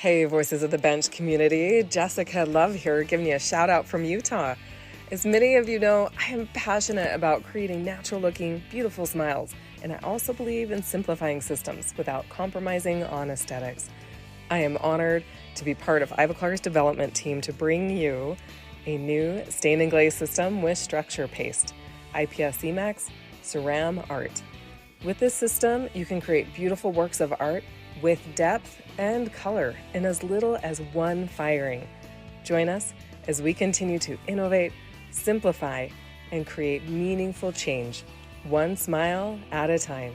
Hey, Voices of the Bench community. Jessica Love here, giving you a shout out from Utah. As many of you know, I am passionate about creating natural-looking, beautiful smiles, and I also believe in simplifying systems without compromising on aesthetics. I am honored to be part of Ivoclar's development team to bring you a new stain and glaze system with structure paste, IPS e.max, Ceram Art. With this system, you can create beautiful works of art with depth and color in as little as one firing. Join us as we continue to innovate, simplify, and create meaningful change, one smile at a time.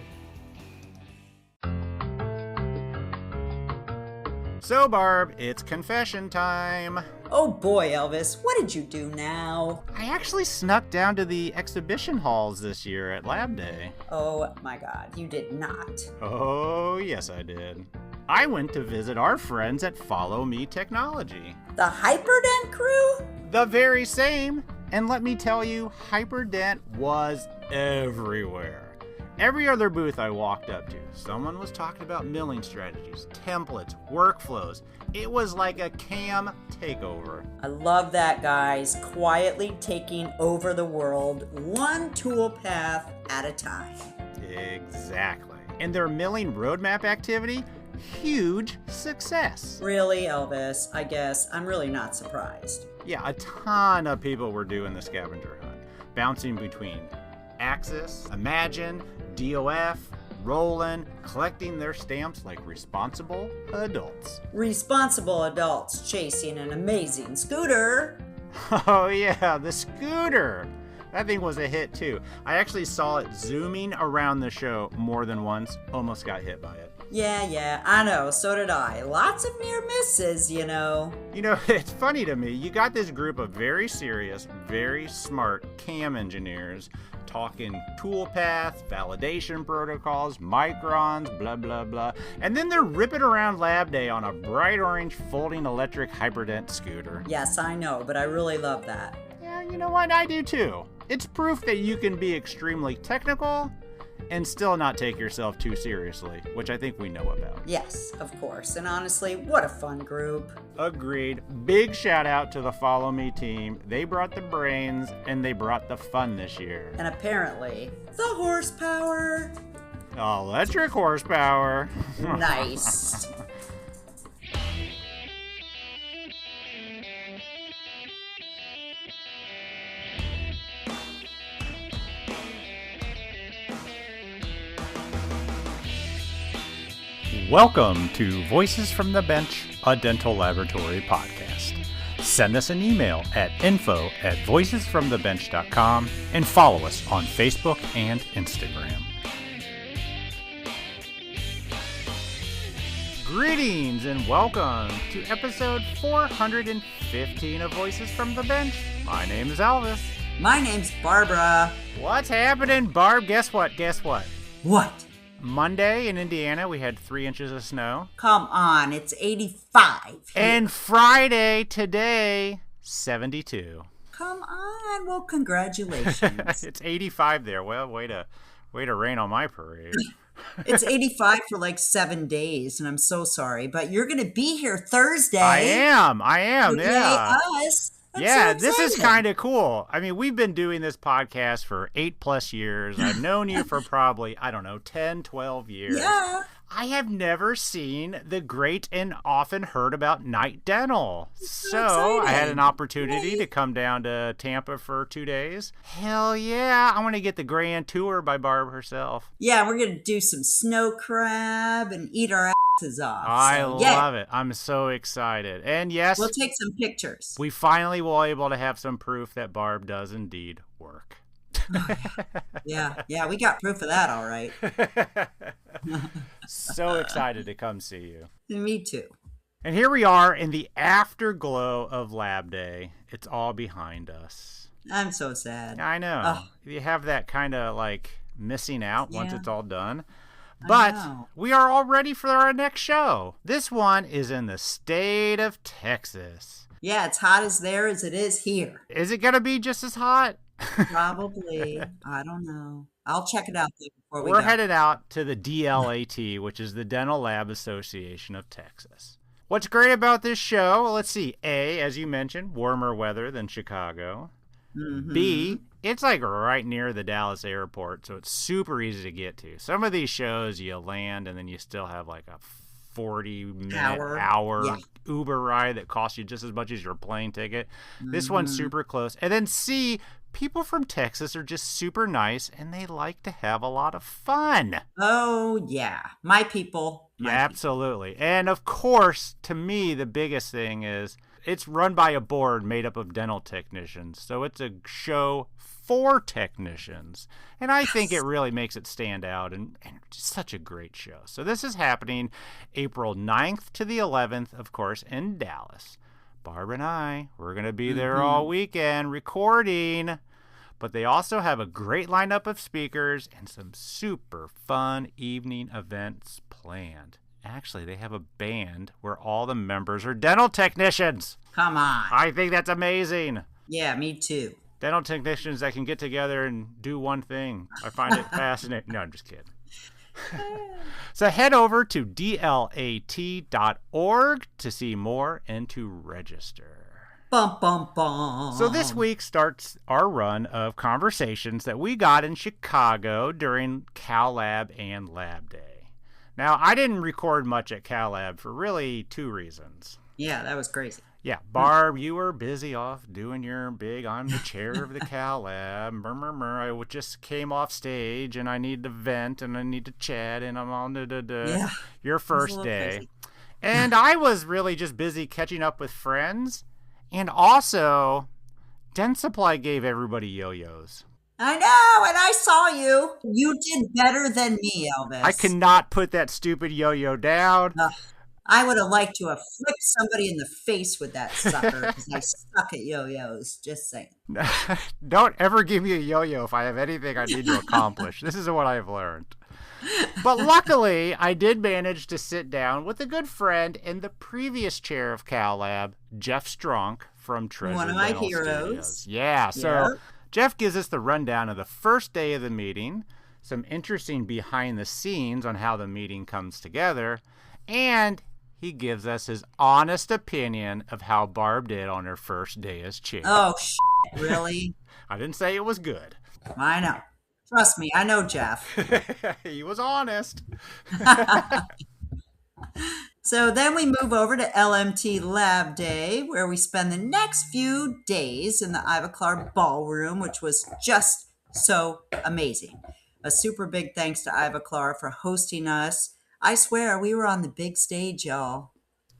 So, Barb, it's confession time. Oh boy, Elvis, what did you do now? I actually snuck down to the exhibition halls this year at Lab Day. Oh my God, you did not. Oh, yes, I did. I went to visit our friends at Follow Me Technology. The hyperDENT crew? The very same. And let me tell you, hyperDENT was everywhere. Every other booth I walked up to, someone was talking about milling strategies, templates, workflows. It was like a CAM takeover. I love that, guys. Quietly taking over the world, one tool path at a time. Exactly. And their milling roadmap activity, huge success. Really, Elvis? I guess I'm really not surprised. Yeah, a ton of people were doing the scavenger hunt, bouncing between Axsys, Imagine, D.O.F, Roland, collecting their stamps like responsible adults. Responsible adults chasing an amazing scooter. Oh yeah, the scooter. That thing was a hit too. I actually saw it zooming around the show more than once, almost got hit by it. Yeah, I know, so did I. Lots of near misses, you know. You know, it's funny to me, you got this group of very serious, very smart CAM engineers talking toolpath, validation protocols, microns, blah, blah, blah. And then they're ripping around Lab Day on a bright orange folding electric hyperDENT scooter. Yes, I know, but I really love that. Yeah, you know what? I do too. It's proof that you can be extremely technical and still not take yourself too seriously, which I think we know about. Yes, of course. And honestly, what a fun group. Agreed. Big shout out to the Follow Me team. They brought the brains and they brought the fun this year. And apparently, the horsepower. Electric horsepower. Nice. Welcome to Voices from the Bench, a dental laboratory podcast. Send us an email at info@voicesfromthebench.com and follow us on Facebook and Instagram. Greetings and welcome to episode 415 of Voices from the Bench. My name is Elvis. My name's Barbara. What's happening, Barb? Guess what? What? Monday in Indiana, we had 3 inches of snow. Come on, it's 85 here. And Friday, today, 72. Come on, well, congratulations. It's 85 there. Well, way to rain on my parade. It's 85 for like 7 days, and I'm so sorry, but you're going to be here Thursday. I am, Yay, yeah. us. I'm Yeah, so this is excited. kind of cool. I mean, we've been doing this podcast for 8+ years. I've known you for probably, 10, 12 years. Yeah. I have never seen the great and often heard about Night Dental. So exciting. I had an opportunity Yay. to come down to Tampa for 2 days. Hell yeah. I want to get the grand tour by Barb herself. Yeah, we're going to do some snow crab and eat our asses off. I So, love it. I'm so excited. And yes, We'll take some pictures. we finally will able to have some proof that Barb does indeed work. Yeah, we got proof of that, all right. So excited to come see you. Me too. And here we are in the afterglow of Lab Day. It's all behind us. I'm so sad. I know. Ugh. You have that kind of like missing out once Yeah. it's all done. I But know. we are all ready for our next show. This one is in the state of Texas. Yeah, it's hot as there as it is here. Is it going to be just as hot? Probably. I don't know. I'll check it out before we We're go. headed out to the DLAT, which is the Dental Lab Association of Texas. What's great about this show? Well, let's see. A, as you mentioned, warmer weather than Chicago. Mm-hmm. B, it's like right near the Dallas airport, so it's super easy to get to. Some of these shows, you land and then you still have like a 40-minute hour Uber ride that costs you just as much as your plane ticket. This one's super close. And then C, people from Texas are just super nice and they like to have a lot of fun. Oh, yeah. My people. Yeah, absolutely. And of course, to me, the biggest thing is it's run by a board made up of dental technicians. So it's a show for technicians. And I think it really makes it stand out and just such a great show. So this is happening April 9th to the 11th, of course, in Dallas. Barb and I, we're going to be there all weekend recording. But they also have a great lineup of speakers and some super fun evening events planned. Actually, they have a band where all the members are dental technicians. Come on. I think that's amazing. Yeah, me too. Dental technicians that can get together and do one thing. I find it fascinating. No, I'm just kidding. So head over to dlat.org to see more and to register. Bum, bum, bum. So this week starts our run of conversations that we got in Chicago during CalLab and Lab Day. Now, I didn't record much at CalLab for really two reasons. Yeah, that was crazy. Yeah, Barb, you were busy off doing your big, I'm the chair of the CalLab. I just came off stage and I need to vent and I need to chat and I'm on your first day. Crazy. And I was really just busy catching up with friends. And also, Dent Supply gave everybody yo-yos. I know, and I saw you. You did better than me, Elvis. I cannot put that stupid yo-yo down. I would have liked to have flipped somebody in the face with that sucker because I suck at yo-yos. Just saying. Don't ever give me a yo-yo if I have anything I need to accomplish. This is what I've learned. But luckily, I did manage to sit down with a good friend and the previous chair of CalLab, Jeff Stronk from Treasure One of my Dental heroes. Studios. Yeah, so Jeff gives us the rundown of the first day of the meeting, some interesting behind the scenes on how the meeting comes together, and he gives us his honest opinion of how Barb did on her first day as chair. Oh, really? I didn't say it was good. I know. Trust me, I know Jeff. He was honest. So then we move over to LMT Lab Day, where we spend the next few days in the Ivoclar ballroom, which was just so amazing. A super big thanks to Ivoclar for hosting us. I swear, we were on the big stage, y'all.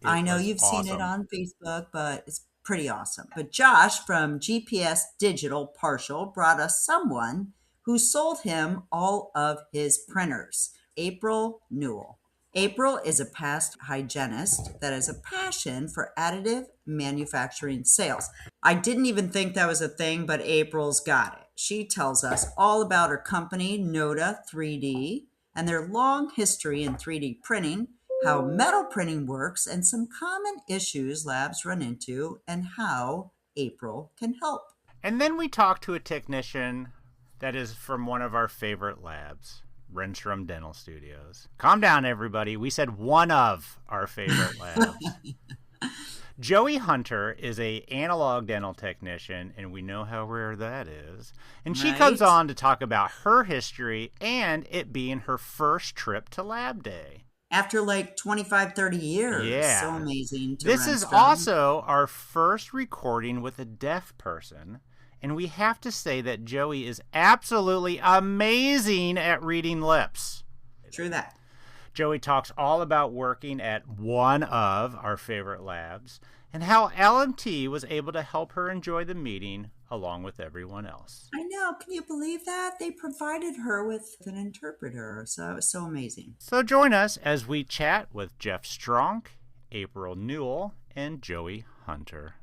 I know you've seen it on Facebook, but it's pretty awesome. But Josh from GPS Digital Partial brought us someone who sold him all of his printers, April Newell. April is a past hygienist that has a passion for additive manufacturing sales. I didn't even think that was a thing, but April's got it. She tells us all about her company, Noda 3D, and their long history in 3D printing, how metal printing works, and some common issues labs run into, and how April can help. And then we talk to a technician that is from one of our favorite labs, Renstrom Dental Studios. Calm down, everybody. We said one of our favorite labs. Joey Hunter is a analog dental technician, and we know how rare that is. And she comes on to talk about her history and it being her first trip to Lab Day. After like 25, 30 years. Yeah. So amazing. This is also our first recording with a deaf person. And we have to say that Joey is absolutely amazing at reading lips. True that. Joey talks all about working at one of our favorite labs and how LMT was able to help her enjoy the meeting along with everyone else. I know. Can you believe that? They provided her with an interpreter. So it was so amazing. So join us as we chat with Jeff Stronk, April Newell, and Joey Hunter.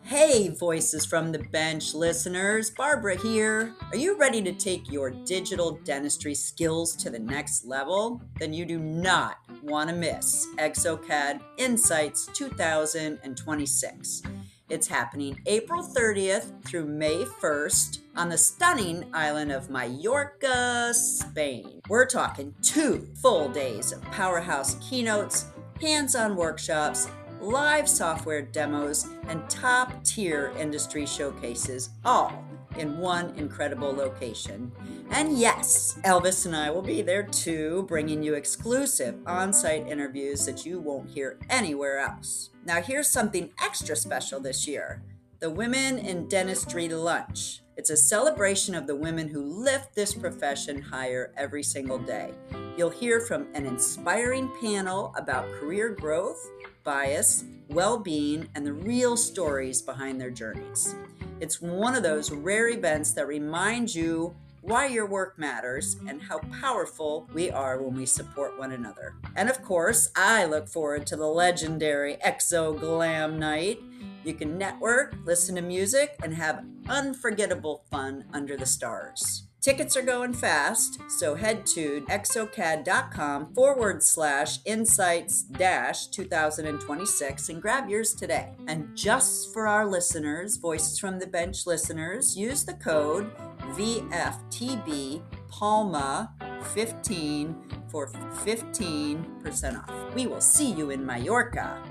Hey, Voices from the Bench listeners, Barbara here. Are you ready to take your digital dentistry skills to the next level? Then you do not want to miss ExoCAD Insights 2026. It's happening April 30th through May 1st on the stunning island of Mallorca, Spain. We're talking 2 full days of powerhouse keynotes, hands-on workshops, live software demos, and top-tier industry showcases, all in one incredible location. And yes, Elvis and I will be there too, bringing you exclusive on-site interviews that you won't hear anywhere else. Now here's something extra special this year, the Women in Dentistry Lunch. It's a celebration of the women who lift this profession higher every single day. You'll hear from an inspiring panel about career growth, bias, well-being, and the real stories behind their journeys. It's one of those rare events that reminds you why your work matters and how powerful we are when we support one another. And of course, I look forward to the legendary Exo Glam Night. You can network, listen to music, and have unforgettable fun under the stars. Tickets are going fast, so head to exocad.com/insights-2026 and grab yours today. And just for our listeners, Voices from the Bench listeners, use the code VFTB Palma 15 for 15% off. We will see you in Mallorca.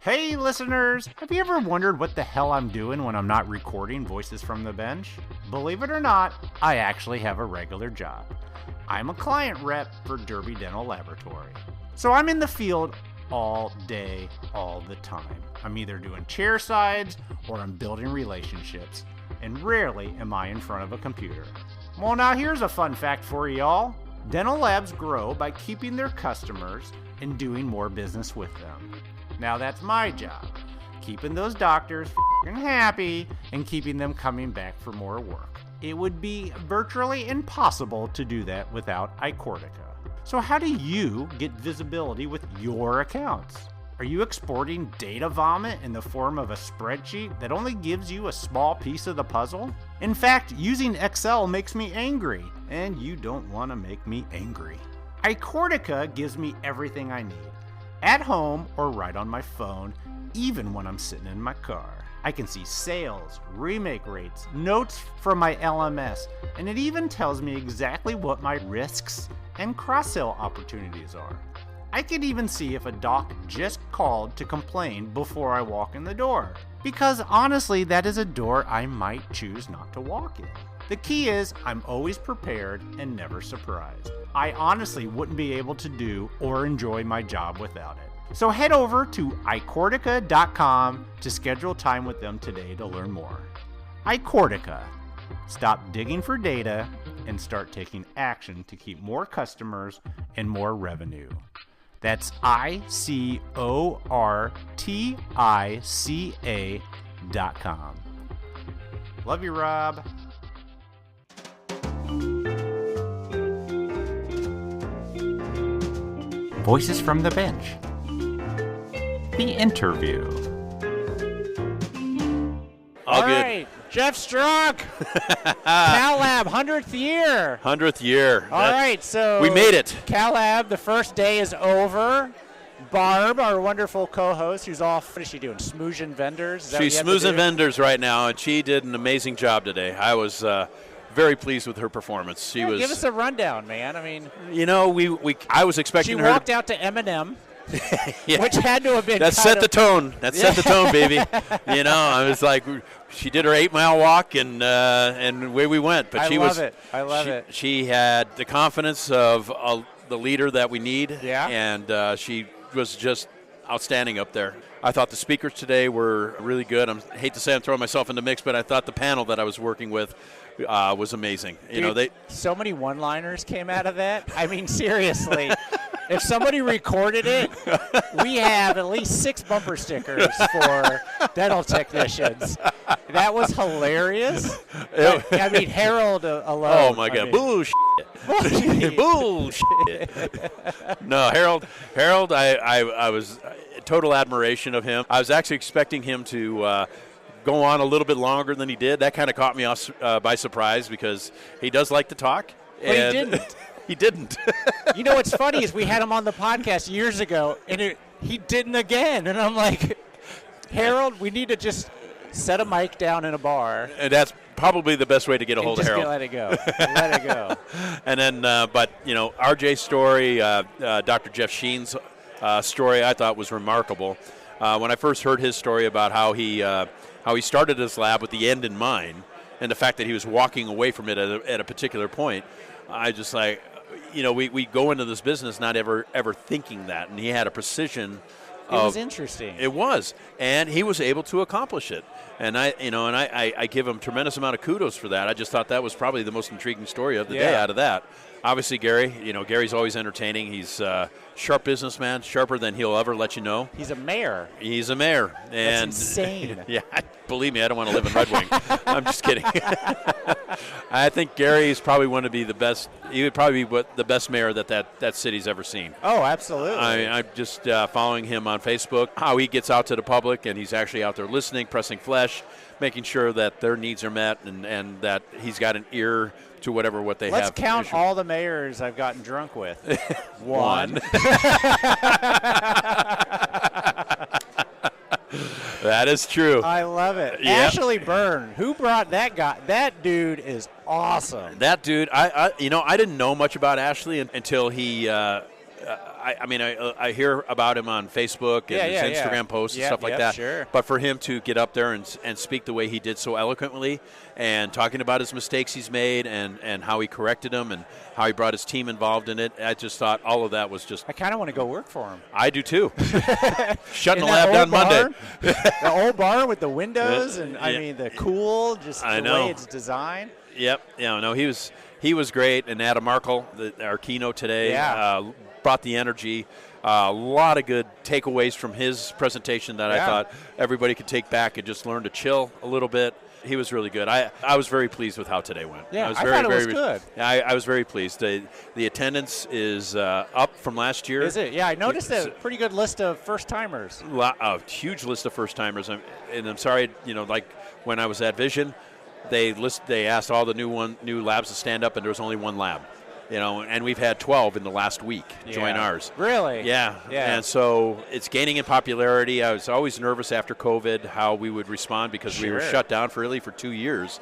Hey listeners, have you ever wondered what the hell I'm doing when I'm not recording Voices from the Bench? Believe it or not, I actually have a regular job. I'm a client rep for Derby Dental Laboratory. So I'm in the field all day, all the time. I'm either doing chair sides or I'm building relationships, and rarely am I in front of a computer. Well, now here's a fun fact for y'all. Dental labs grow by keeping their customers and doing more business with them. Now that's my job, keeping those doctors f***ing happy and keeping them coming back for more work. It would be virtually impossible to do that without iCortica. So how do you get visibility with your accounts? Are you exporting data vomit in the form of a spreadsheet that only gives you a small piece of the puzzle? In fact, using Excel makes me angry, and you don't want to make me angry. iCortica gives me everything I need. At home or right on my phone, even when I'm sitting in my car. I can see sales, remake rates, notes from my LMS, and it even tells me exactly what my risks and cross-sell opportunities are. I can even see if a doc just called to complain before I walk in the door. Because honestly, that is a door I might choose not to walk in. The key is I'm always prepared and never surprised. I honestly wouldn't be able to do or enjoy my job without it. So head over to iCortica.com to schedule time with them today to learn more. iCortica. Stop digging for data and start taking action to keep more customers and more revenue. That's iCortica.com. Love you, Rob. Voices from the Bench. The interview. All good. Right, Jeff Stronk, Cal Lab, 100th year. 100th year. All right, so we made it. Cal Lab, the first day is over. Barb, our wonderful co-host, who's off. What is she doing? Smoozing vendors? She's smoozing vendors right now, and she did an amazing job today. I was very pleased with her performance. Give us a rundown, man. I mean, you know, I was expecting her. She walked out to Eminem. Yeah. Which had to have been. That set the tone. That set the tone, baby. You know, I was like, she did her 8-mile walk, and away we went. But I love it. She had the confidence of the leader that we need. Yeah. And she was just outstanding up there. I thought the speakers today were really good. I hate to say I'm throwing myself in the mix, but I thought the panel that I was working with was amazing. Dude, so many one-liners came out of that. I mean, seriously. If somebody recorded it, we have at least 6 bumper stickers for dental technicians. That was hilarious. But, I mean, Harold alone. Oh, my God. Bullshit. Bullshit. No, Harold, I was total admiration of him. I was actually expecting him to go on a little bit longer than he did. That kind of caught me off by surprise because he does like to talk. But he didn't. He didn't. You know what's funny is we had him on the podcast years ago, and he didn't again. And I'm like, Harold, we need to just set a mic down in a bar. And that's probably the best way to get a hold of just Harold. Let it go. Let it go. And then, but, RJ's story, Dr. Jeff Sheen's story I thought was remarkable. When I first heard his story about how he started his lab with the end in mind, and the fact that he was walking away from it at a particular point, I just like, we go into this business not ever thinking that, and he had a precision. It was interesting. It was, and he was able to accomplish it. And I give him tremendous amount of kudos for that. I just thought that was probably the most intriguing story of the day out of that. Obviously, Gary, Gary's always entertaining. He's a sharp businessman, sharper than he'll ever let you know. He's a mayor. He's a mayor. And that's insane. Yeah, believe me, I don't want to live in Red Wing. I'm just kidding. I think Gary's probably one to be the best. He would probably be the best mayor that city's ever seen. Oh, absolutely. I'm just following him on Facebook, how he gets out to the public, and he's actually out there listening, pressing flesh, making sure that their needs are met, and that he's got an ear to what they have. Let's count all the mayors I've gotten drunk with. One. That is true. I love it. Yep. Ashley Byrne, who brought that guy? That dude is awesome. That dude, I didn't know much about Ashley until he. I hear about him on Facebook and his Instagram posts and stuff like that. Sure. But for him to get up there and speak the way he did so eloquently, and talking about his mistakes he's made and how he corrected them and how he brought his team involved in it, I just thought all of that was just. I kind of want to go work for him. I do too. Shutting the lab down Monday. The old bar with the windows and the cool, just the way it's designed. Yep. Yeah. No, he was great, and Adam Markle, our keynote today. Brought the energy, a lot of good takeaways from his presentation that I thought everybody could take back and just learn to chill a little bit. He was really good. I was very pleased with how today went. Yeah, I thought it was good. I was very pleased. The attendance is up from last year. Is it? Yeah, I noticed a pretty good list of first-timers. A huge list of first-timers. And I'm sorry, like when I was at Vision, they asked all the new labs to stand up, and there was only one lab. And we've had 12 in the last week join ours. Really? Yeah. And so it's gaining in popularity. I was always nervous after COVID how we would respond because we were shut down for 2 years.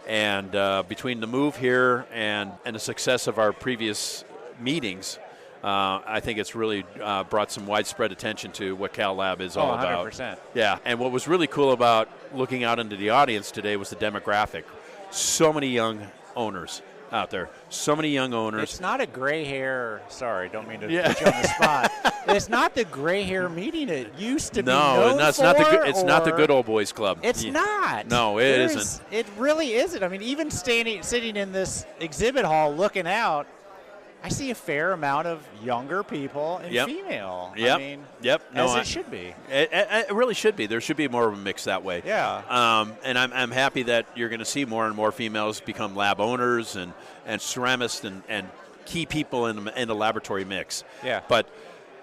And between the move here and the success of our previous meetings, I think it's really brought some widespread attention to what Cal Lab is all about. 100%. Yeah. And what was really cool about looking out into the audience today was the demographic. So many young owners out there. So many young owners. It's not a gray hair. Sorry, don't mean to put you on the spot. It's not the gray hair meeting it used to be. No, it's not the good old boys club. It's not. No, it isn't. It really isn't. I mean, even sitting in this exhibit hall looking out, I see a fair amount of younger people and female. Yep. I mean, No, it should be. It really should be. There should be more of a mix that way. Yeah. And I'm happy that you're going to see more and more females become lab owners and ceramists and key people in the laboratory mix. Yeah. But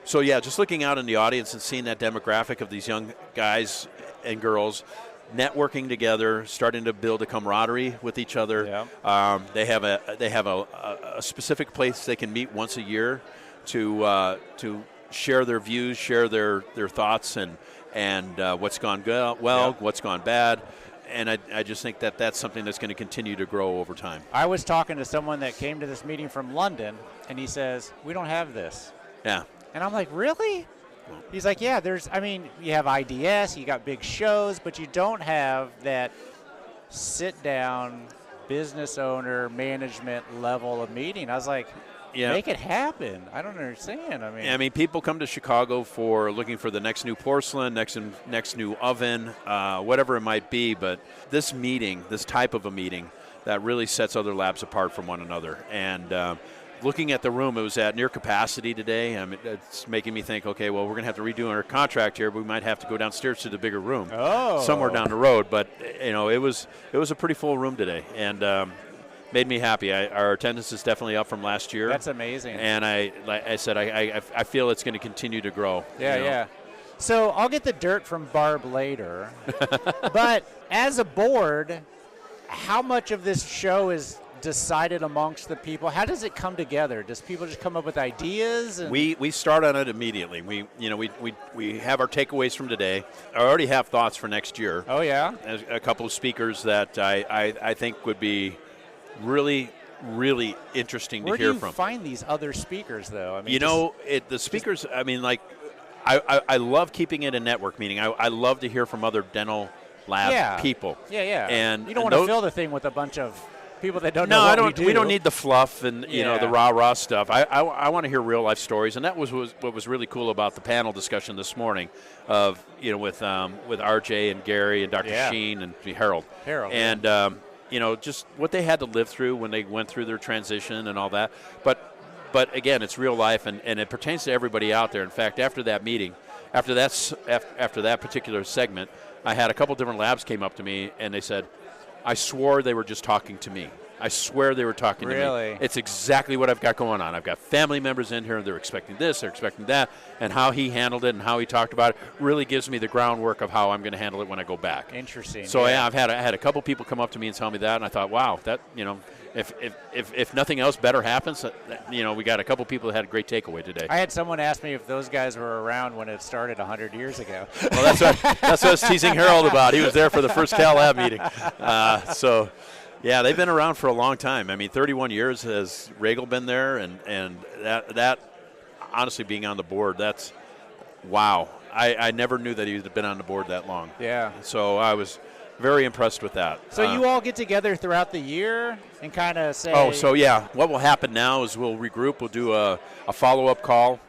so just looking out in the audience and seeing that demographic of these young guys and girls networking together, starting to build a camaraderie with each other. Yeah. They have a specific place they can meet once a year to share their views, share their thoughts, and what's gone well, what's gone bad. And I just think that that's something that's going to continue to grow over time. I was talking to someone that came to this meeting from London, and he says, we don't have this. Yeah. And I'm like, really? He's like, yeah, you have IDS, you got big shows, but you don't have that sit-down business owner management level of meeting. I was like, make it happen. I don't understand. I mean, people come to Chicago looking for the next new porcelain, next new oven, whatever it might be. But this type of a meeting, that really sets other labs apart from one another. And looking at the room, it was at near capacity today. I mean, it's making me think, okay, well, we're going to have to redo our contract here. But we might have to go downstairs to the bigger room somewhere down the road. But it was a pretty full room today, and made me happy. Our attendance is definitely up from last year. That's amazing. And like I said, I feel it's going to continue to grow. Yeah. So I'll get the dirt from Barb later. But as a board, how much of this show is decided amongst the people? How does it come together? Does people just come up with ideas? And We start on it immediately. We have our takeaways from today. I already have thoughts for next year. Oh, yeah? A couple of speakers that I think would be really, really interesting to hear from. Where do you find these other speakers, though? I mean, the speakers, I mean, like, I love keeping it a network meeting. I love to hear from other dental lab people. Yeah. And you don't want to fill the thing with a bunch of people that don't know what we do. We don't need the fluff and the rah stuff. I want to hear real life stories, and that was what was really cool about the panel discussion this morning, of with RJ and Gary and Dr. Sheen and Harold. And just what they had to live through when they went through their transition and all that. But again, it's real life, and it pertains to everybody out there. In fact, after that meeting, after that particular segment, I had a couple different labs came up to me and they said, I swore they were just talking to me. I swear they were talking to me. It's exactly what I've got going on. I've got family members in here, and they're expecting this, they're expecting that, and how he handled it and how he talked about it really gives me the groundwork of how I'm going to handle it when I go back. Interesting. So I've had a couple people come up to me and tell me that, and I thought, wow, that if nothing else better happens, we got a couple people that had a great takeaway today. I had someone ask me if those guys were around when it started 100 years ago. Well, that's what I was teasing Harold about. He was there for the first Cal Lab meeting. Yeah, they've been around for a long time. I mean, 31 years has Regal been there, and that honestly being on the board, that's wow. I never knew that he had been on the board that long. Yeah. So I was very impressed with that. So you all get together throughout the year and kind of say. Oh, so yeah. What will happen now is we'll regroup. We'll do a follow-up call,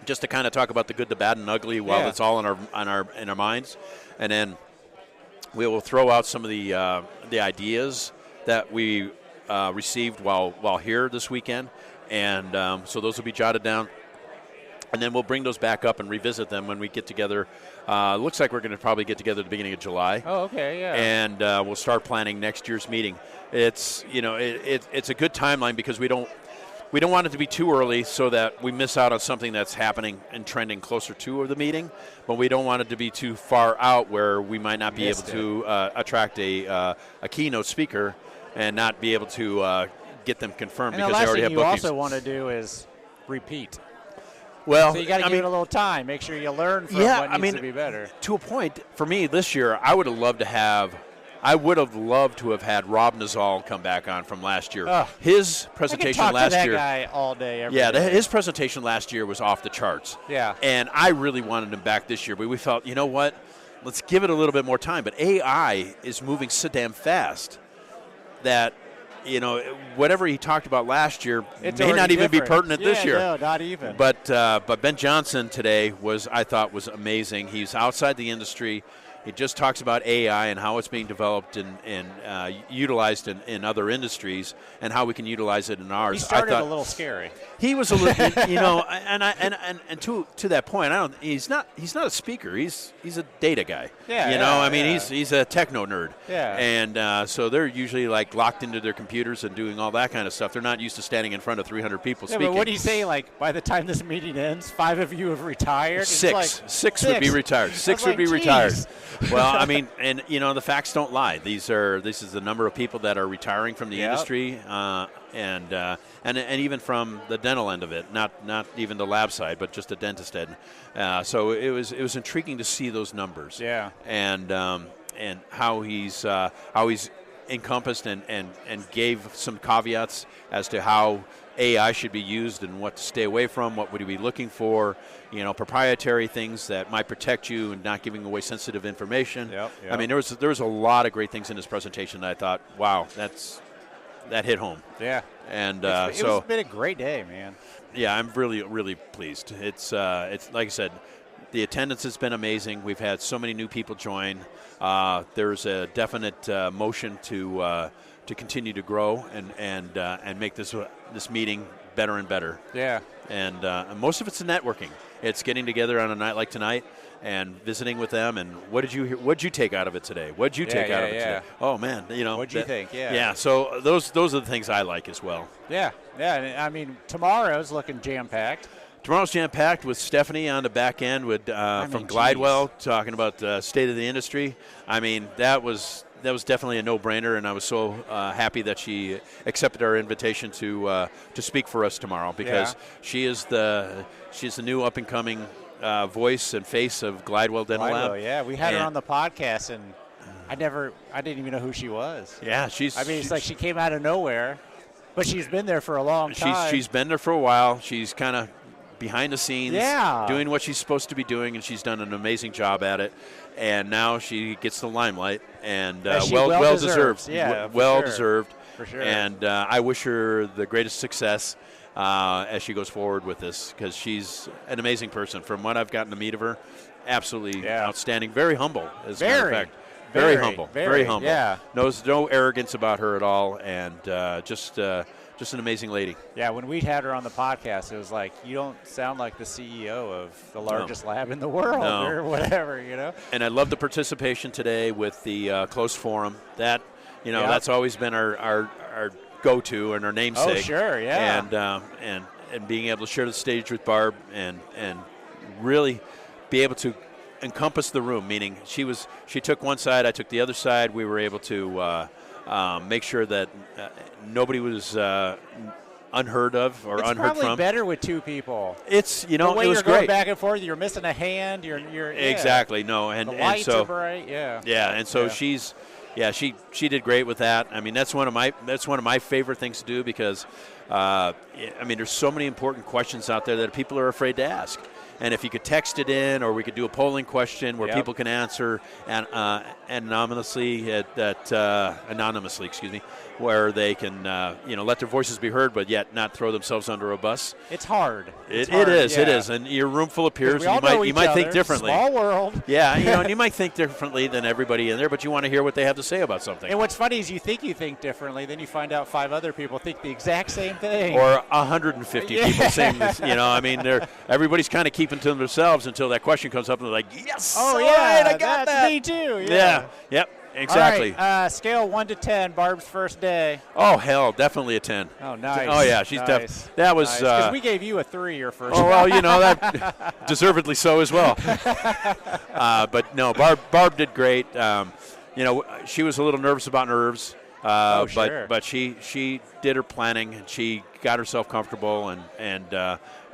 just to kind of talk about the good, the bad, and ugly while it's all in our minds, and then we will throw out some of the ideas that we received while here this weekend, and so those will be jotted down, and then we'll bring those back up and revisit them when we get together. Looks like we're going to probably get together at the beginning of July. Oh, okay, yeah. And we'll start planning next year's meeting. It's it's a good timeline because we don't want it to be too early so that we miss out on something that's happening and trending closer to the meeting, but we don't want it to be too far out where we might not be able to attract a keynote speaker and not be able to get them confirmed because they already have bookings. And the last thing you also want to do is repeat. Well, so you got to give it a little time. Make sure you learn from what needs to be better. To a point, for me this year, I would have loved to have had Rob Nazal come back on from last year. His presentation last year. I could talk to that guy all day, every day. His presentation last year was off the charts. Yeah. And I really wanted him back this year, but we felt, you know what? Let's give it a little bit more time. But AI is moving so damn fast that, whatever he talked about last year may not even be pertinent this year. No, not even. But Ben Johnson today I thought was amazing. He's outside the industry. He just talks about AI and how it's being developed and utilized in other industries and how we can utilize it in ours. He started a little scary. He was a little, and to that point, he's not a speaker. He's a data guy. He's a techno nerd. Yeah. And so they're usually like locked into their computers and doing all that kind of stuff. They're not used to standing in front of 300 people speaking. But what do you say? Like by the time this meeting ends, 5 of you have retired. Six would be retired. 6 would be retired. Well, I mean, and the facts don't lie. This is the number of people that are retiring from the industry, and even from the dental end of it, not even the lab side, but just the dentist end. So it was intriguing to see those numbers. Yeah. And how he's encompassed and gave some caveats as to how AI should be used and what to stay away from, what would you be looking for, proprietary things that might protect you and not giving away sensitive information. Yep. I mean, there was a lot of great things in this presentation that I thought, wow, that hit home. Yeah. And it's been a great day, man. Yeah, I'm really, really pleased. It's like I said, the attendance has been amazing. We've had so many new people join. There's a definite motion to continue to grow and make this meeting better and better. Yeah. And most of it's the networking. It's getting together on a night like tonight and visiting with them. And what did you hear? What'd you take out of it today? What'd you take out of it today? Oh man, What'd you think? Yeah. Yeah. So those are the things I like as well. Yeah. Yeah. I mean, tomorrow's looking jam-packed. Tomorrow's jam-packed with Stephanie on the back end from Glidewell talking about the state of the industry. I mean, that was that was definitely a no-brainer, and I was so happy that she accepted our invitation to speak for us tomorrow, because she's the new up-and-coming voice and face of Glidewell Dental Lab. Yeah, we had her on the podcast, and I didn't even know who she was. Yeah, it's like she came out of nowhere, but she's been there for a long time. She's been there for a while. She's kind of behind the scenes, doing what she's supposed to be doing, and she's done an amazing job at it. And now she gets the limelight, and well deserved. Yeah, deserved. For sure. And I wish her the greatest success as she goes forward with this, because she's an amazing person. From what I've gotten to meet of her, absolutely outstanding. Very humble, as a matter of fact. Very humble. Very humble. Yeah. No arrogance about her at all, and just an amazing lady. Yeah, when we had her on the podcast, it was like, you don't sound like the CEO of the largest lab in the world or whatever, you know. And I love the participation today with the closed forum. That, that's always been our go-to and our namesake. Oh, sure, yeah. And being able to share the stage with Barb and really be able to encompass the room, meaning she took one side, I took the other side. We were able to make sure that nobody was unheard of or unheard from. It's probably better with two people. It's the way it was you're great. Going back and forth, you're missing a hand. You're exactly no, and the lights are bright. And so she did great with that. I mean, that's one of my favorite things to do, because there's so many important questions out there that people are afraid to ask. And if you could text it in, or we could do a polling question where people can answer anonymously, where they can let their voices be heard, but yet not throw themselves under a bus. It's hard. It is, and your room full of peers. You might think differently. Small world. Yeah, and you might think differently than everybody in there, but you want to hear what they have to say about something. And what's funny is you think differently, then you find out 5 other people think the exact same thing, or 150 people saying this. Everybody's kind of keeping to themselves until that question comes up, and they're like, "Yes, oh all yeah, right, I got that." Me too. Yeah. Yep. Exactly. All right, scale 1 to 10. Barb's first day. Oh hell, definitely a 10. Oh nice. Oh yeah, she's that was. Because we gave you a 3 your first. Oh well, that deservedly so as well. But no, Barb did great. She was a little nervous about nerves. Sure. But she did her planning, and she got herself comfortable, and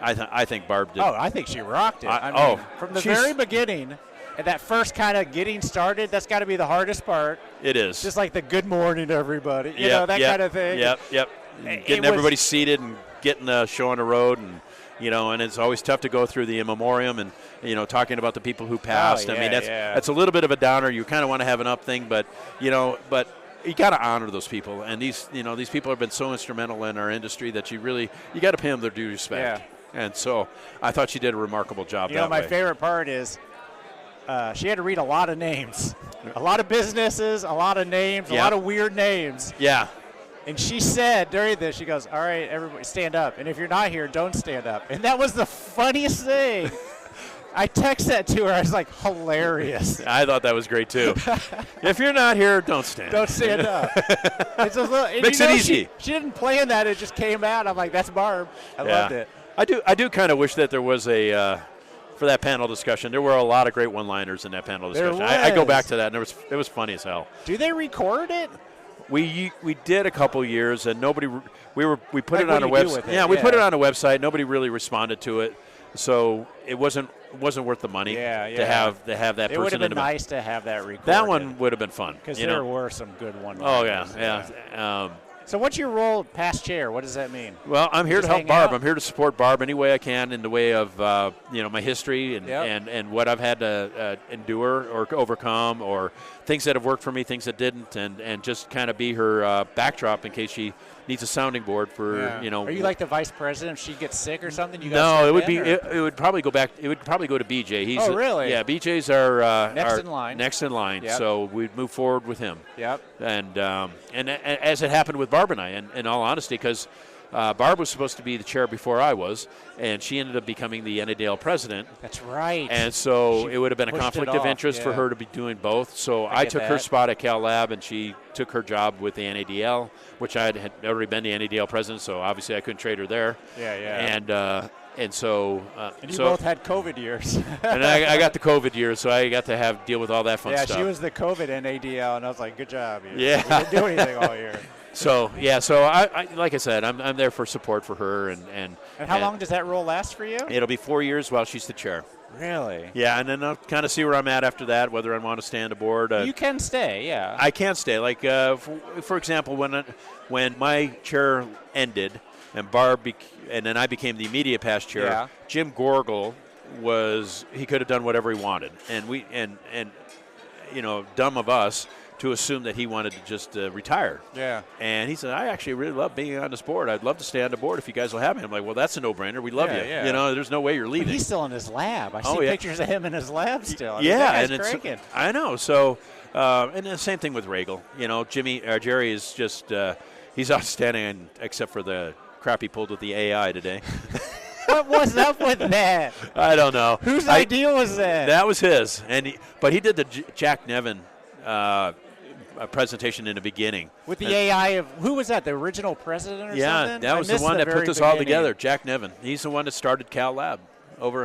I think Barb did. Oh, I think she rocked it. From the very beginning. And that first kind of getting started, that's got to be the hardest part. It is. Just like the good morning, everybody. That kind of thing. Yep. Getting everybody seated and getting the show on the road, and and it's always tough to go through the in memoriam and talking about the people who passed. That's a little bit of a downer. You kind of want to have an up thing, but you got to honor those people, and these people have been so instrumental in our industry that you got to pay them their due respect. Yeah. And so I thought she did a remarkable job. My favorite part is. She had to read a lot of names, a lot of businesses, a lot of names, a lot of weird names. Yeah. And she said during this, she goes, "All right, everybody stand up. And if you're not here, don't stand up." And that was the funniest thing. I texted that to her. I was like, hilarious. I thought that was great, too. If you're not here, don't stand. Don't stand up. It's a little, makes it easy. She didn't plan that. It just came out. I'm like, that's Barb. I loved it. I do kind of wish that there was for that panel discussion, there were a lot of great one-liners in that panel discussion. I go back to that, and it was funny as hell. Do they record it? We did a couple years, and nobody we put it on a website. Yeah, we put it on a website. Nobody really responded to it, so it wasn't worth the money to have that person. It would have been nice to have that recorded. That one would have been fun because there were some good ones. Oh yeah. So what's your role past chair? What does that mean? Well, I'm here to help Barb. I'm here to support Barb any way I can in the way of my history and what I've had to endure or overcome, or things that have worked for me, things that didn't, and just kind of be her backdrop in case she needs a sounding board for Are you like the vice president? If she gets sick or something, it would be. It would probably go back. It would probably go to BJ. He's really? Yeah, BJ's our next in line. Yep. So we'd move forward with him. Yep. And as it happened with Barb and I, in all honesty, because Barb was supposed to be the chair before I was, and she ended up becoming the NADL president. That's right. And so it would have been a conflict of interest for her to be doing both. So I took her spot at Cal Lab, and she took her job with the NADL, which I had already been the NADL president, so obviously I couldn't trade her there. Yeah. and so and you both had COVID years. And I got the COVID years, so I got to deal with all that fun stuff. Yeah, she was the COVID NADL, and I was like, good job. You didn't do anything all year. So I like I said, I'm there for support for her, and how long does that role last for you? It'll be 4 years while she's the chair. Really? Yeah, and then I'll kind of see where I'm at after that, whether I want to stay on the board. You can stay, yeah. I can stay. Like, for example, when my chair ended and Barb and then I became the immediate past chair, Jim Gorgel he could have done whatever he wanted. And dumb of us to assume that he wanted to just retire. Yeah. And he said, I actually really love being on this board. I'd love to stay on the board if you guys will have me. I'm like, well, that's a no-brainer. We love you. Yeah. There's no way you're leaving. But he's still in his lab. I see pictures of him in his lab still. And it's cranking. I know. So, and the same thing with Regal. Jerry is just he's outstanding, except for the crap he pulled with the AI today. What was up with that? I don't know. Whose idea was that? That was his. But he did the Jack Nevin a presentation in the beginning. With the AI of, who was that, the original president or something? Yeah, that was the one that put this all together, Jack Nevin. He's the one that started Cal Lab.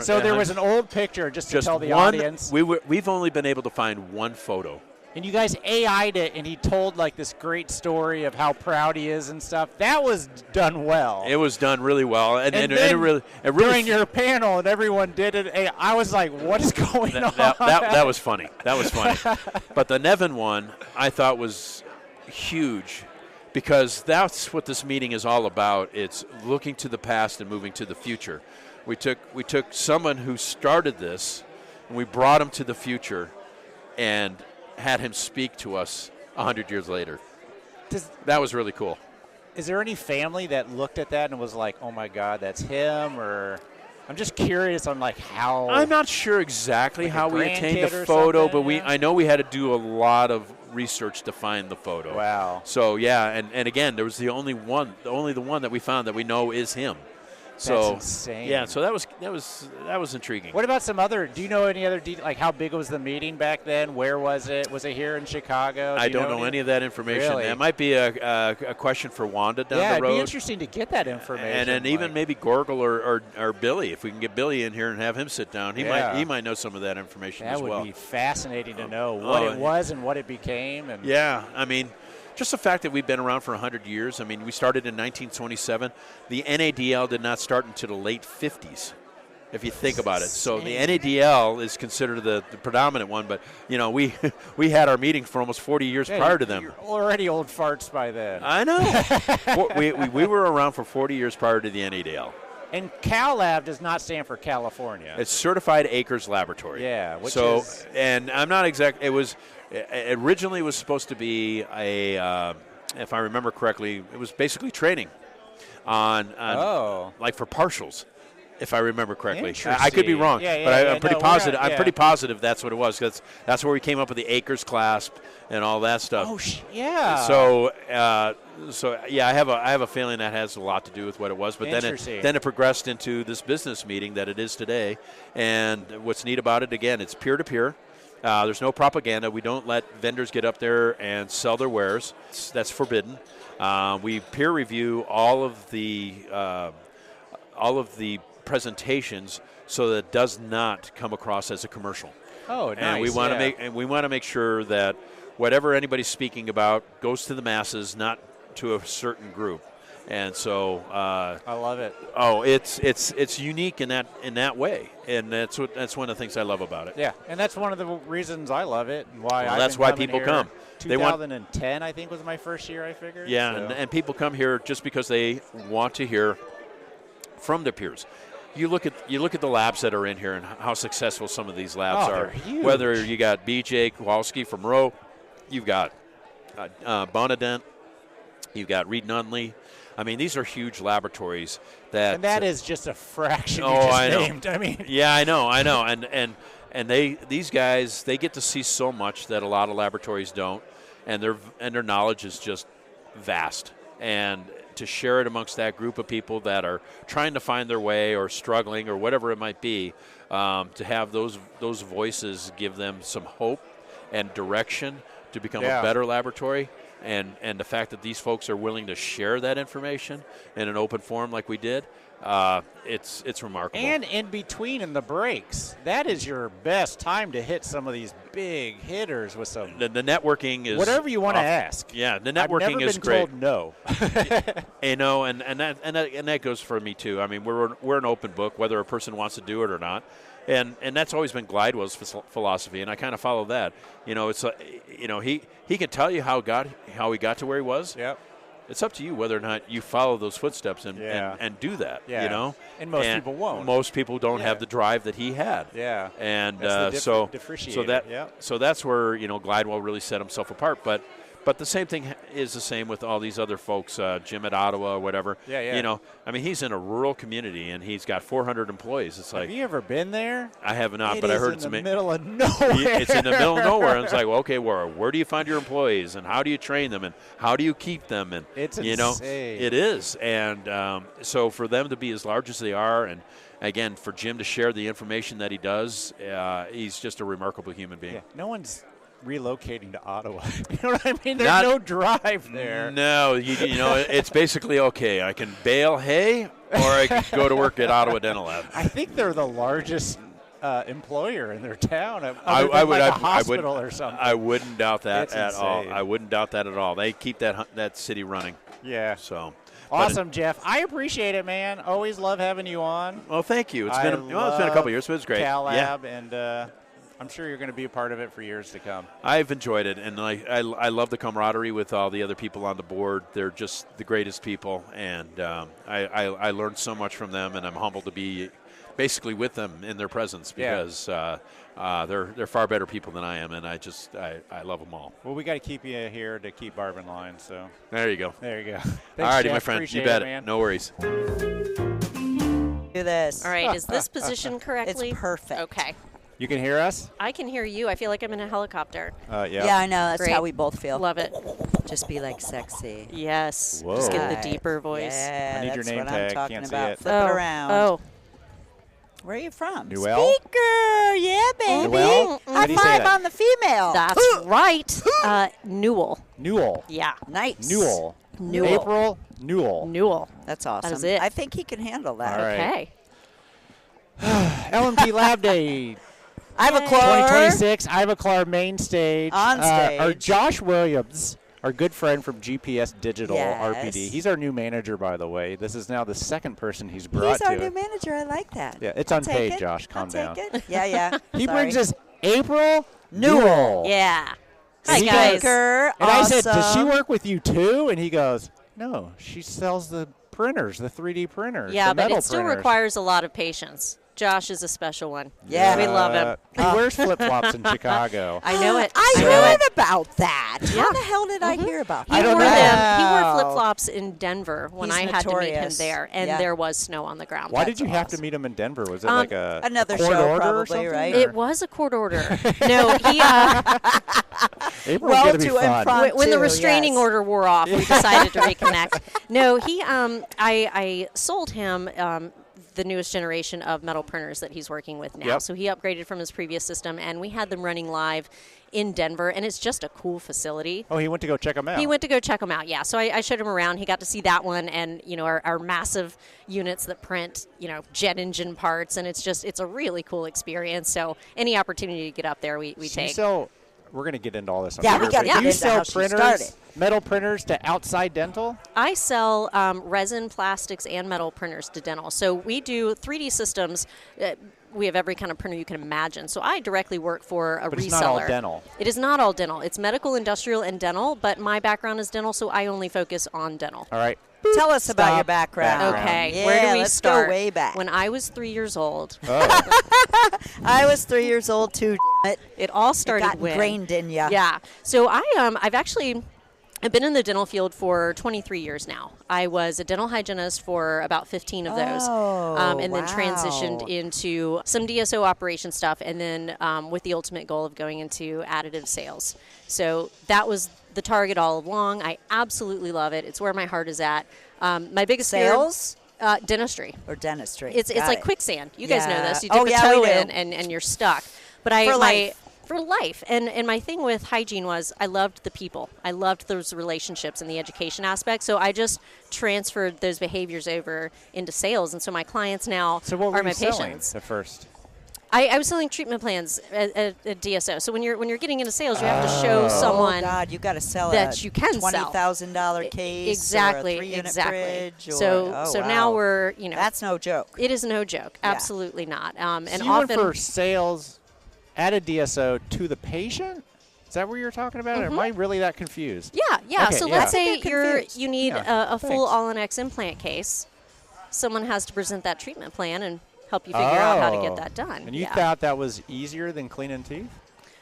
So there was an old picture, just to tell the audience. We've only been able to find one photo. And you guys AI'd it, and he told like this great story of how proud he is and stuff. That was done well. It was done really well, and it really during your panel, and everyone did it. I was like, "What is going on?" That was funny. That was funny. But the Nevin one, I thought was huge, because that's what this meeting is all about. It's looking to the past and moving to the future. We took someone who started this, and we brought him to the future, and had him speak to us 100 years later. That was really cool. Is there any family that looked at that and was like, oh my God, that's him? Or I'm just curious on like how. I'm not sure exactly how we attained the something, photo, but I know we had to do a lot of research to find the photo. Wow. So yeah, and again, there was the only one that we found that we know is him. That's insane. Yeah, so that was intriguing. What about some other? Do you know any other like how big was the meeting back then? Where was it? Was it here in Chicago? I don't know any of that information. Really? That might be a question for Wanda down the road. Yeah, it'd be interesting to get that information. And even maybe Gorgel or Billy, if we can get Billy in here and have him sit down, he might know some of that information as well. That would be fascinating to know what it was and what it became. And yeah, I mean, just the fact that we've been around for 100 years. I mean, we started in 1927. The NADL did not start until the late 50s, if you think about it. So the NADL is considered the predominant one, but, we had our meeting for almost 40 years prior to them. You're already old farts by then. I know. we were around for 40 years prior to the NADL. And Cal Lab does not stand for California. It's Certified Acres Laboratory. Yeah. And I'm not exact. It originally was supposed to be if I remember correctly, it was basically training on like for partials, if I remember correctly. I could be wrong, but I'm pretty positive. I'm pretty positive that's what it was, because that's where we came up with the acres clasp and all that stuff. Oh, yeah. So yeah, I have a feeling that has a lot to do with what it was. But then it progressed into this business meeting that it is today. And what's neat about it, again, it's peer to peer. There's no propaganda. We don't let vendors get up there and sell their wares. That's forbidden. We peer review all of the presentations so that it does not come across as a commercial. Oh, nice. And we want to make sure that whatever anybody's speaking about goes to the masses, not to a certain group. And so I love it. Oh, it's unique in that way, and that's one of the things I love about it. Yeah, and that's one of the reasons I love it, and why. That's why people come. 2010, I think, was my first year. I figured. Yeah, so. and people come here just because they want to hear from their peers. You look at the labs that are in here and how successful some of these labs are. They're huge. Whether you got B.J. Kowalski from Rowe, you've got Bonadent, you've got Reed Nunley. I mean, these are huge laboratories and that is just a fraction you just named. I mean, yeah, I know, and these guys, they get to see so much that a lot of laboratories don't, and their knowledge is just vast. And to share it amongst that group of people that are trying to find their way or struggling or whatever it might be, to have those voices give them some hope and direction to become a better laboratory. And the fact that these folks are willing to share that information in an open forum like we did, it's remarkable. And in between in the breaks, that is your best time to hit some of these big hitters with some. The networking is whatever you want to ask. Yeah, the networking is I've never great. been told no. You know, and that goes for me too. I mean, we're an open book, whether a person wants to do it or not. And that's always been Glidewell's philosophy, and I kind of follow that. You know, it's he can tell you how he got to where he was. Yep. It's up to you whether or not you follow those footsteps and do that. Yeah. You know, and most people won't. Most people don't have the drive that he had. Yeah. And so that's where Glidewell really set himself apart. But the same thing is the same with all these other folks, Jim at Ottawa or whatever. Yeah. You know, I mean, he's in a rural community and he's got 400 employees. It's like, have you ever been there? I have not, but I heard it's in the middle of nowhere. It's in the middle of nowhere. And it's like, well, okay, where do you find your employees and how do you train them and how do you keep them? And it's insane. It is. And so for them to be as large as they are, and again, for Jim to share the information that he does, he's just a remarkable human being. Yeah. No one's relocating to Ottawa. You know what I mean? There's no drive there. No, you know, it's basically, okay, I can bale hay or I can go to work at Ottawa Dental Lab. I think they're the largest employer in their town. I would, like a hospital or something. I wouldn't doubt that at all. Insane. I wouldn't doubt that at all. They keep that city running. Yeah. So awesome, Jeff. I appreciate it, man. Always love having you on. Well, thank you. It's been a couple of years, but it's great. CalLab, and I'm sure you're going to be a part of it for years to come. I've enjoyed it, and I love the camaraderie with all the other people on the board. They're just the greatest people, and I learned so much from them, and I'm humbled to be basically with them in their presence because they're far better people than I am, and I love them all. Well, we got to keep you here to keep Barb in line. So there you go. There you go. All righty, my friend. Appreciate you bet it, man. No worries. Do this. All right, is this positioned correctly? It's perfect. Okay. You can hear us? I can hear you. I feel like I'm in a helicopter. Yeah, I know. That's Great. how we both feel. Love it. Just be like sexy. Yes. Whoa. Just get the Right. deeper voice. Yeah, I need your that's name what tag. I'm talking Can't see about. it. Flip it around. Oh. Where are you from? Newell? Speaker. Yeah, baby. Newell? How High do you say five that? on the female. That's right. Newell. Newell. Yeah. Nice. Newell. Newell. April Newell. Newell. That's awesome. That is it. I think he can handle that. All right. Okay. LMT Lab Day Ivoclar. 2026, Ivoclar main stage. On stage. Our Josh Williams, our good friend from GPS Digital Yes. RPD. He's our new manager, by the way. This is now the second person he's brought He's our to new it. manager. I like that. Yeah, it's I'll unpaid, take it. Josh. Calm I'll down. Take it. Yeah, yeah. He Sorry. brings us April Newell. Yeah. And Hi, he guys. Speaker. And I said, does she awesome. work with you too? And he goes, no, she sells the printers, the 3D printers. Yeah, the but metal it still printers. requires a lot of patience. Josh is a special one. Yeah. We love him. He wears flip-flops in Chicago. I know it. I know heard it. about that. Yeah. How the hell did I hear about He that? don't wore know. them. He wore Wow. flip-flops in Denver when He's I had to meet him notorious. there, and Yeah. there was snow on the ground. Why That's did you have to awesome. meet him in Denver? Was it like another a court show order or probably, something? right? It was a court order. No, he April's Well, gonna be to fun. improv- when the too, restraining yes. order wore off, we decided to reconnect. No, he I sold him the newest generation of metal printers that he's working with now. Yep. So he upgraded from his previous system, and we had them running live in Denver, and it's just a cool facility. Oh, he went to go check them out. He went to go check them out, yeah. So I showed him around. He got to see that one and, our massive units that print, jet engine parts, and it's a really cool experience. So any opportunity to get up there, we take. We're going to get into all this. Yeah, we gotta got get you into sell how she printers, started. metal printers to outside dental? I sell resin, plastics, and metal printers to dental. So we do 3D systems. We have every kind of printer you can imagine. So I directly work for a reseller. But it's not all dental. It is not all dental. It's medical, industrial, and dental, but my background is dental, so I only focus on dental. All right. Tell us about Stop your background. Okay, Yeah, where do we let's start? go way back. When I was 3 years old, I was 3 years old too. it all It started got when. ingrained in you. Yeah. So I've been in the dental field for 23 years now. I was a dental hygienist for about 15 of those, and then transitioned into some DSO operation stuff, and then with the ultimate goal of going into additive sales. So that was the target all along. I absolutely love it. It's where my heart is at. My biggest Sales? fear, dentistry. Or dentistry. It's Got like it. quicksand. You guys know Yeah. this. You Oh, dip a yeah, toe we do. in and you're stuck. But For life. for life. And my thing with hygiene was I loved the people. I loved those relationships and the education aspect. So I just transferred those behaviors over into sales. And so my clients now So what were are you my selling patients. at first? I was selling treatment plans at DSO. So when you're getting into sales, you have to show someone Oh God, you got to sell that a you can sell. $20,000 case, exactly, or a 3-unit exactly. fridge. Or, So wow. now we're That's no joke. it is no joke. Yeah. Absolutely not. And So you often went for sales at a DSO to the patient? Is that what you're talking about? Or am I really that confused? Yeah. Okay, So yeah. let's say I think you're confused. you need Yeah, a full thanks. all-in-X implant case. Someone has to present that treatment plan and help you figure out how to get that done. And you Yeah. thought that was easier than cleaning teeth?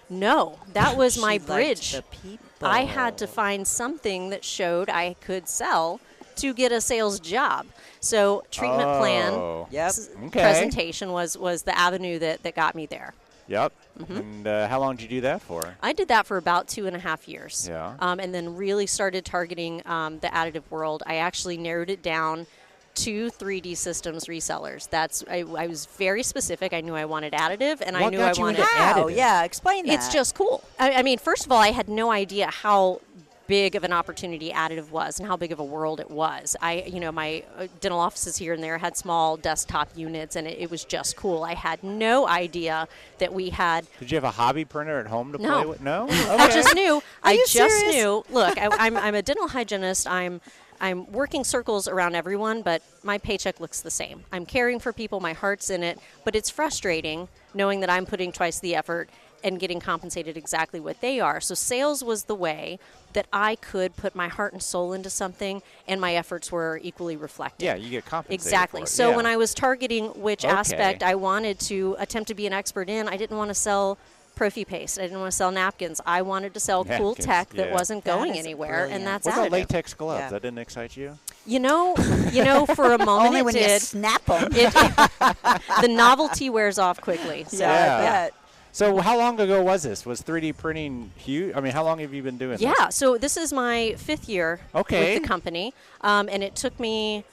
No, that was my She liked bridge. the people. I had to find something that showed I could sell to get a sales job. So treatment plan Yep. Okay. presentation was the avenue that got me there. Yep. And how long did you do that for? I did that for about 2.5 years. Yeah. And then really started targeting the additive world. I actually narrowed it down to 3D systems resellers. I was very specific. I knew I wanted additive, and I What knew got I you wanted. into Wow. additive? Yeah. Explain that. It's just cool. I mean, first of all, I had no idea how big of an opportunity additive was and how big of a world it was. My dental offices here and there had small desktop units, and it was just cool. I had no idea that we had. Did you have a hobby printer at home to No. play with? No? I just knew. I you just serious? knew. Look, I'm a dental hygienist. I'm working circles around everyone, but my paycheck looks the same. I'm caring for people. My heart's in it, but it's frustrating knowing that I'm putting twice the effort and getting compensated exactly what they are. So sales was the way that I could put my heart and soul into something, and my efforts were equally reflected. Yeah, you get compensated Exactly. for it. So Yeah. when I was targeting which Okay. aspect I wanted to attempt to be an expert in, I didn't want to sell Profi paste. I didn't want to sell napkins. I wanted to sell cool Napkins, tech that yeah. wasn't That going is anywhere, brilliant. and that's What about additive. latex gloves? Yeah. That didn't excite you? You know, for a moment Only it when you did. snap them. The novelty wears off quickly. So, Yeah, I bet. So how long ago was this? Was 3D printing huge? I mean, how long have you been doing this? Yeah, so this is my 5th year Okay. with the company, and it took me.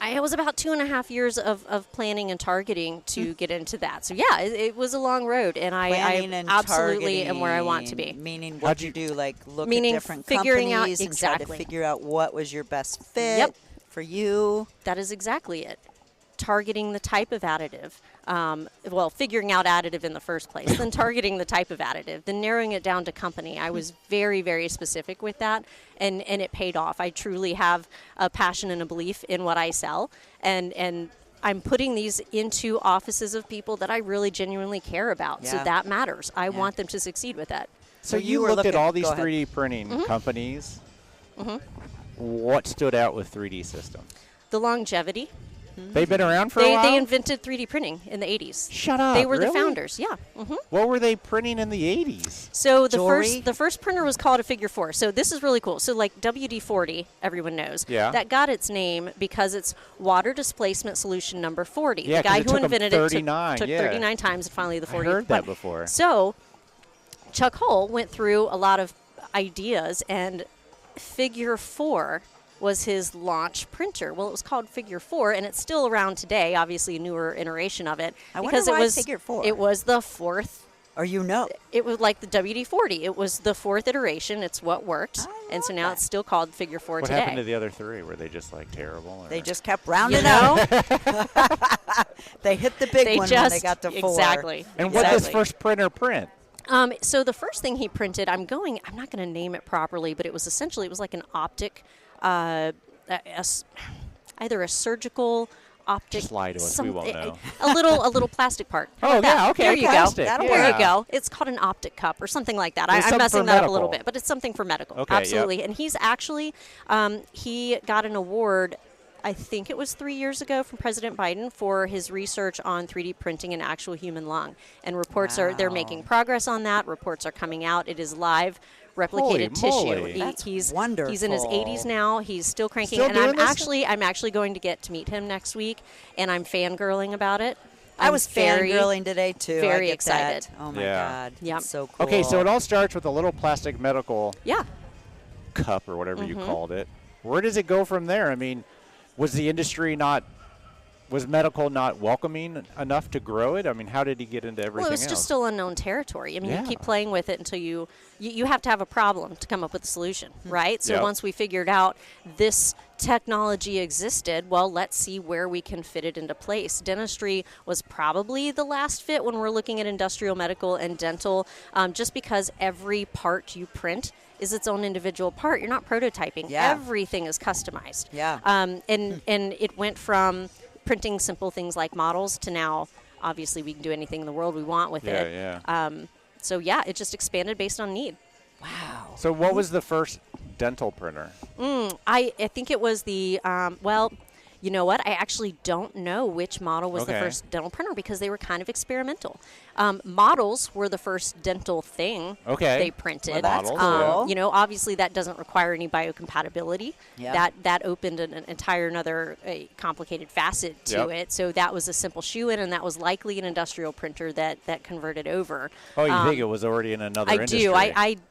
It was about 2.5 years of planning and targeting to get into that. So yeah, it was a long road, and Planning I and absolutely am where I want to be. targeting, Meaning How'd what you- you do, like look Meaning at different figuring out- companies and try exactly. to figure out what was your best fit Yep. for you. That is exactly it. Targeting the type of additive. Figuring out additive in the first place, then targeting the type of additive, then narrowing it down to company. I was very, very specific with that, and it paid off. I truly have a passion and a belief in what I sell, and I'm putting these into offices of people that I really genuinely care about. So Yeah. that matters. I want them to succeed with that. So you you were looked at looking- all these go ahead. 3D printing companies. What stood out with 3D systems? The longevity. They've been around for a They while? invented 3D printing in the 80s. Shut up. They were the really? founders. Yeah. What were they printing in the 80s? So Jewelry? the first printer was called a figure 4. So this is really cool. So like WD-40, everyone knows. Yeah. That got its name because it's water displacement solution number 40. Yeah, the 'cause guy it who took 'em invented 39, it took yeah. 39 times and finally the 40th. heard that one. before. So Chuck Hull went through a lot of ideas, and figure 4 was his launch printer. Well, it was called Figure 4, and it's still around today, obviously a newer iteration of it. I wonder because why it was Figure 4? It was the fourth. Or you know. It was like the WD-40. It was the fourth iteration. It's what worked. And so now it's still called Figure 4 What today. happened to the other three? Were they just like terrible? Or? They just kept you rounding know? up. They hit the big They one just when they got to 4. exactly. And what does exactly. first printer print? So the first thing he printed, I'm not going to name it properly, but it was like an optic, either a surgical optic. Just lie to us, we won't know. A little plastic part. How Oh, about that? yeah, okay, There you plastic, go. that'll There you work. go. It's called an optic cup or something like that. It's I'm something messing for that up a little medical. bit, but it's something for medical. Okay, yep. Absolutely. And he's actually, he got an award, I think it was 3 years ago, from President Biden for his research on 3D printing an actual human lung. And reports they're making progress on that. Reports are coming out. It is live replicated Holy tissue. moly. That's He's in his wonderful. 80s now. He's still cranking. Still and doing I'm this? actually going to get to meet him next week, and I'm fangirling about it. I I'm was very, fangirling today, too. very I get excited. That. Oh, my Yeah. God. Yep. It's so cool. Okay, so it all starts with a little plastic medical Yeah. cup or whatever you called it. Where does it go from there? I mean, was the industry not Was medical not welcoming enough to grow it? I mean, how did he get into everything Well, it was else? just still unknown territory. I mean, you keep playing with it until you have to have a problem to come up with a solution, right? So once we figured out this technology existed, well, let's see where we can fit it into place. Dentistry was probably the last fit when we're looking at industrial, medical, and dental, just because every part you print is its own individual part. You're not prototyping. Yeah. Everything is customized. Yeah. And it went from printing simple things like models to now, obviously, we can do anything in the world we want with it. So, it just expanded based on need. Wow. So what was the first dental printer? I think it was the, you know what? I actually don't know which model was the first dental printer because they were kind of experimental. Models were the first dental thing they printed. Well, that's cool. You know, obviously that doesn't require any biocompatibility. Yeah. That opened an entire another complicated facet to it. So that was a simple shoe-in, and that was likely an industrial printer that converted over. Oh, you think it was already in another industry? I do.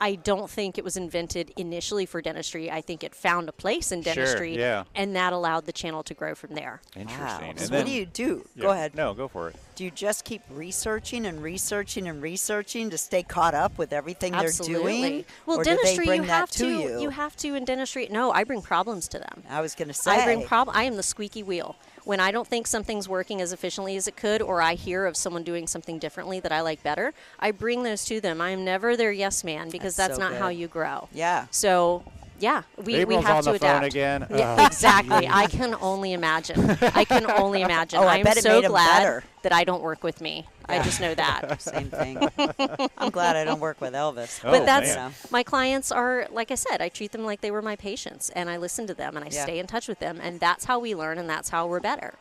I don't think it was invented initially for dentistry. I think it found a place in dentistry, and that allowed the channel to grow from there. Interesting. Wow. And So then, what do you do? Go ahead. No, go for it. Do you just keep researching and researching and researching to stay caught up with everything Absolutely. they're doing? Well, or do they dentistry, bring you that have to you? You have to in dentistry. No, I bring problems to them. I was going to say. I am the squeaky wheel. When I don't think something's working as efficiently as it could, or I hear of someone doing something differently that I like better, I bring those to them. I am never their yes man because that's so not how good. you grow. Yeah. So, we April's have on to the adapt. phone again. Yeah, exactly. I can only imagine. I Oh, I am bet it so made 'em glad better. that I don't work with me. I just know that. Same thing. I'm glad I don't work with Elvis. Oh, But that's man. my clients are, like I said, I treat them like they were my patients, and I listen to them, and I stay in touch with them, and that's how we learn, and that's how we're better.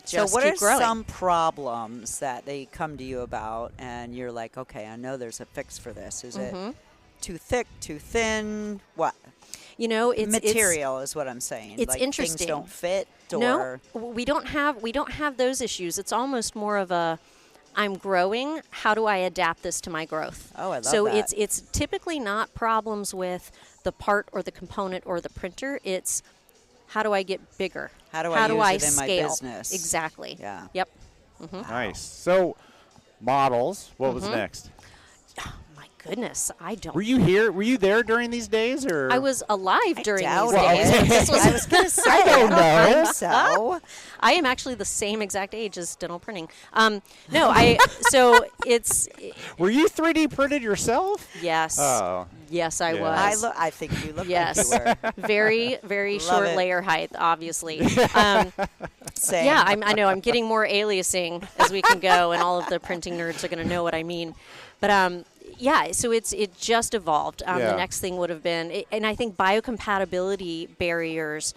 Just so what keep are growing. some problems that they come to you about and you're like, okay, I know there's a fix for this. Is it too thick, too thin? What? You know, it's Material is what I'm saying. it's like interesting. Things don't fit No, we don't have those issues. It's almost more of a I'm growing. How do I adapt this to my growth? Oh, I love so that. it's typically not problems with the part or the component or the printer. It's how do I get bigger? How do I use it in my scale? business? Exactly. Yeah. Yep. Nice. So, models. What was next? My goodness, I don't. Were you here? Were you there during these days, or I was alive during doubt these days. it. but This was I was going to say, I don't know. So. I am actually the same exact age as dental printing. So it's were you 3D printed yourself? yes. Oh, Yes, I Yeah. was. I think you look Yes. like you were. Very, very Love short it. layer height, obviously. Same. Yeah, I know. I'm getting more aliasing as we can go, and all of the printing nerds are going to know what I mean. But so it just evolved. Yeah. The next thing would have been, and I think biocompatibility barriers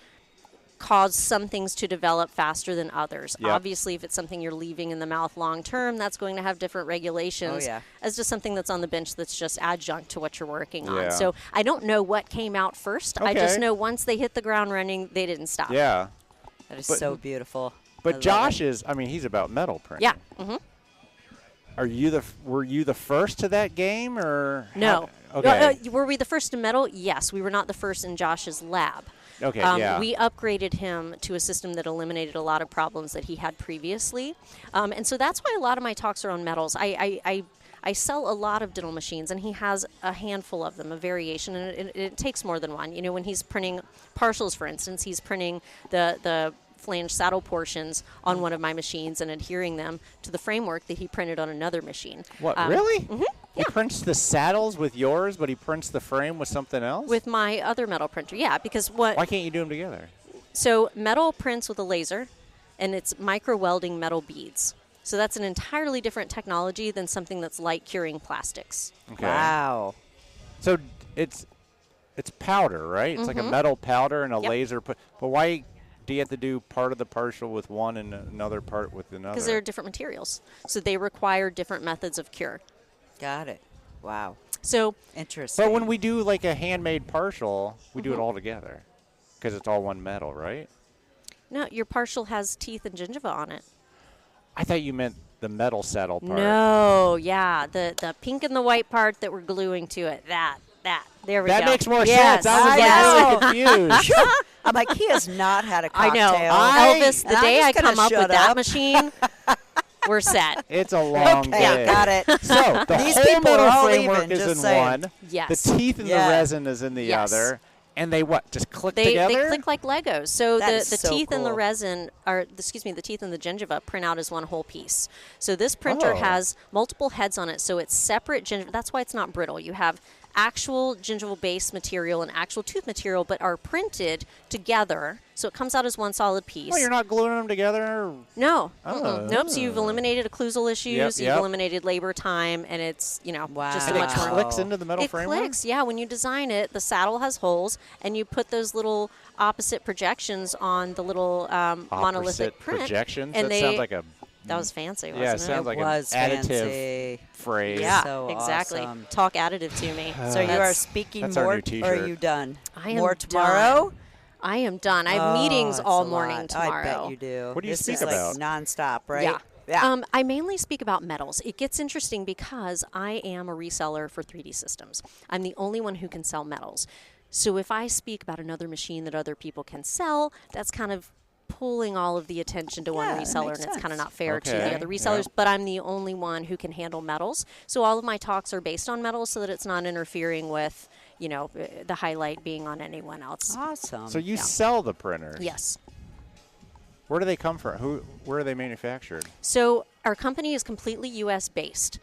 cause some things to develop faster than others. Yep. Obviously, if it's something you're leaving in the mouth long term, that's going to have different regulations yeah. as just something that's on the bench that's just adjunct to what you're working on. Yeah. So I don't know what came out first. I just Okay. know once they hit the ground running, they didn't stop. yeah. That is But- so beautiful. I But love Josh it. is. I mean, he's about metal printing. Yeah. hmm Were you the first to that game, or No. how- okay. Were we the first in metal? Yes. We were not the first in Josh's lab. Okay, yeah. We upgraded him to a system that eliminated a lot of problems that he had previously. And so that's why a lot of my talks are on metals. I sell a lot of dental machines, and he has a handful of them, a variation, and it takes more than one. You know, when he's printing partials, for instance, he's printing the flange saddle portions on one of my machines and adhering them to the framework that he printed on another machine. What, really? Mm-hmm. He prints the saddles with yours, but he prints the frame with something else? With my other metal printer, yeah, because what... Why can't you do them together? So metal prints with a laser, and it's micro-welding metal beads. So that's an entirely different technology than something that's light curing plastics. Okay. Wow. So it's powder, right? It's like a metal powder and a Yep. laser. But why do you have to do part of the partial with one and another part with another? Because they're different materials. So they require different methods of cure. Got it. Wow. So Interesting. But when we do like a handmade partial, we do it all together because it's all one metal, right? no, your partial has teeth and gingiva on it. I thought you meant the metal saddle part. No, yeah, the pink and the white part that we're gluing to it, that that. There we That go. makes more Yes. sense. I was I really confused. I'm like, he has not had a I cocktail. know. Elvis, the and I'm day I just gonna come up with shut that up. machine, we're set. It's a long Okay, day. got it. So the These whole people metal are all framework leaving, is just in saying. one. Yes. The teeth and Yeah. the resin is in the Yes. other. And they what? Just click They together? click like Legos. So That the is so teeth and the cool. resin are, the teeth and the gingiva print out as one whole piece. So this printer Oh. has multiple heads on it, so it's separate gingiva. That's why it's not brittle. You have actual gingival base material and actual tooth material, but are printed together, so it comes out as one solid piece. Oh, you're not gluing them together? No. Oh. Nope. So you've eliminated occlusal issues. Yep. You've eliminated labor time, and it's, just so And it much more. clicks into the metal It framework? clicks, yeah. When you design it, the saddle has holes, and you put those little opposite projections on the little monolithic Opposite print. projections? And that sounds like a... that was fancy, wasn't Yeah, it it? sounds like was an additive fancy. phrase. Yeah, So exactly. awesome. Talk additive to me. So you are That's- speaking that's our more, new or t-shirt. are you done? I am more tomorrow? done. I am done. I have Oh, meetings it's all a morning lot. tomorrow. I bet you do. What do you this speak is about? Like nonstop, right? Yeah. Yeah. I mainly speak about metals. It gets interesting because I am a reseller for 3D systems. I'm the only one who can sell metals. So if I speak about another machine that other people can sell, that's kind of pulling all of the attention to one Yeah, that reseller, makes and it's kind of sense. not fair to Okay, the other resellers. yeah. But I'm the only one who can handle metals. So all of my talks are based on metals so that it's not interfering with, the highlight being on anyone else. Awesome. So you sell the printers? Yes. Where do they come from? Where are they manufactured? So our company is completely U.S. based.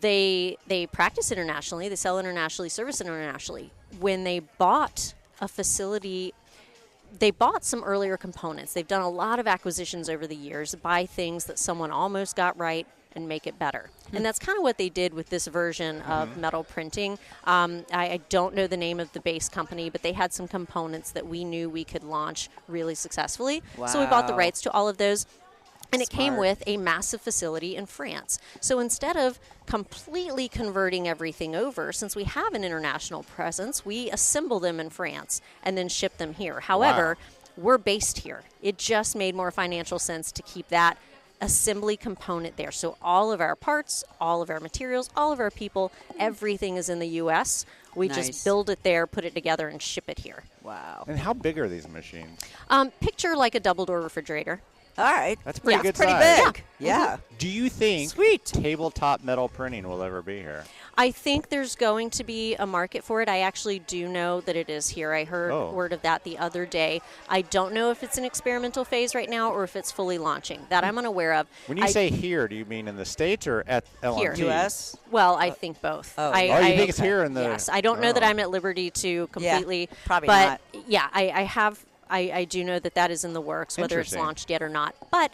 They practice internationally. They sell internationally, service internationally. When they bought a facility, they bought some earlier components. They've done a lot of acquisitions over the years, buy things that someone almost got right and make it better. And that's kind of what they did with this version of metal printing. I don't know the name of the base company, but they had some components that we knew we could launch really successfully. So we bought the Wow. rights to all of those. And it came Smart. with a massive facility in France. So instead of completely converting everything over, since we have an international presence, we assemble them in France and then ship them here. However, we're based here. It just made more financial sense to keep that assembly component there. So all of our parts, all of our materials, all of our people, everything is in the U.S. We Nice. just build it there, put it together, and ship it here. Wow. And how big are these machines? Picture like a double-door refrigerator. All right. That's pretty Yeah, good It's pretty size. big. Yeah. Do you think Sweet. tabletop metal printing will ever be here? I think there's going to be a market for it. I actually do know that it is here. I heard word of that the other day. I don't know if it's an experimental phase right now or if it's fully launching. That I'm unaware of. When you say here, do you mean in the States or at LMT? Here. U.S.? Well, I think both. Oh. I, Oh, you I- think it's here in the... Yes. I don't know that Oh. I'm at liberty to completely. probably but not. yeah, I do know that is in the works, whether it's Interesting. launched yet or not. But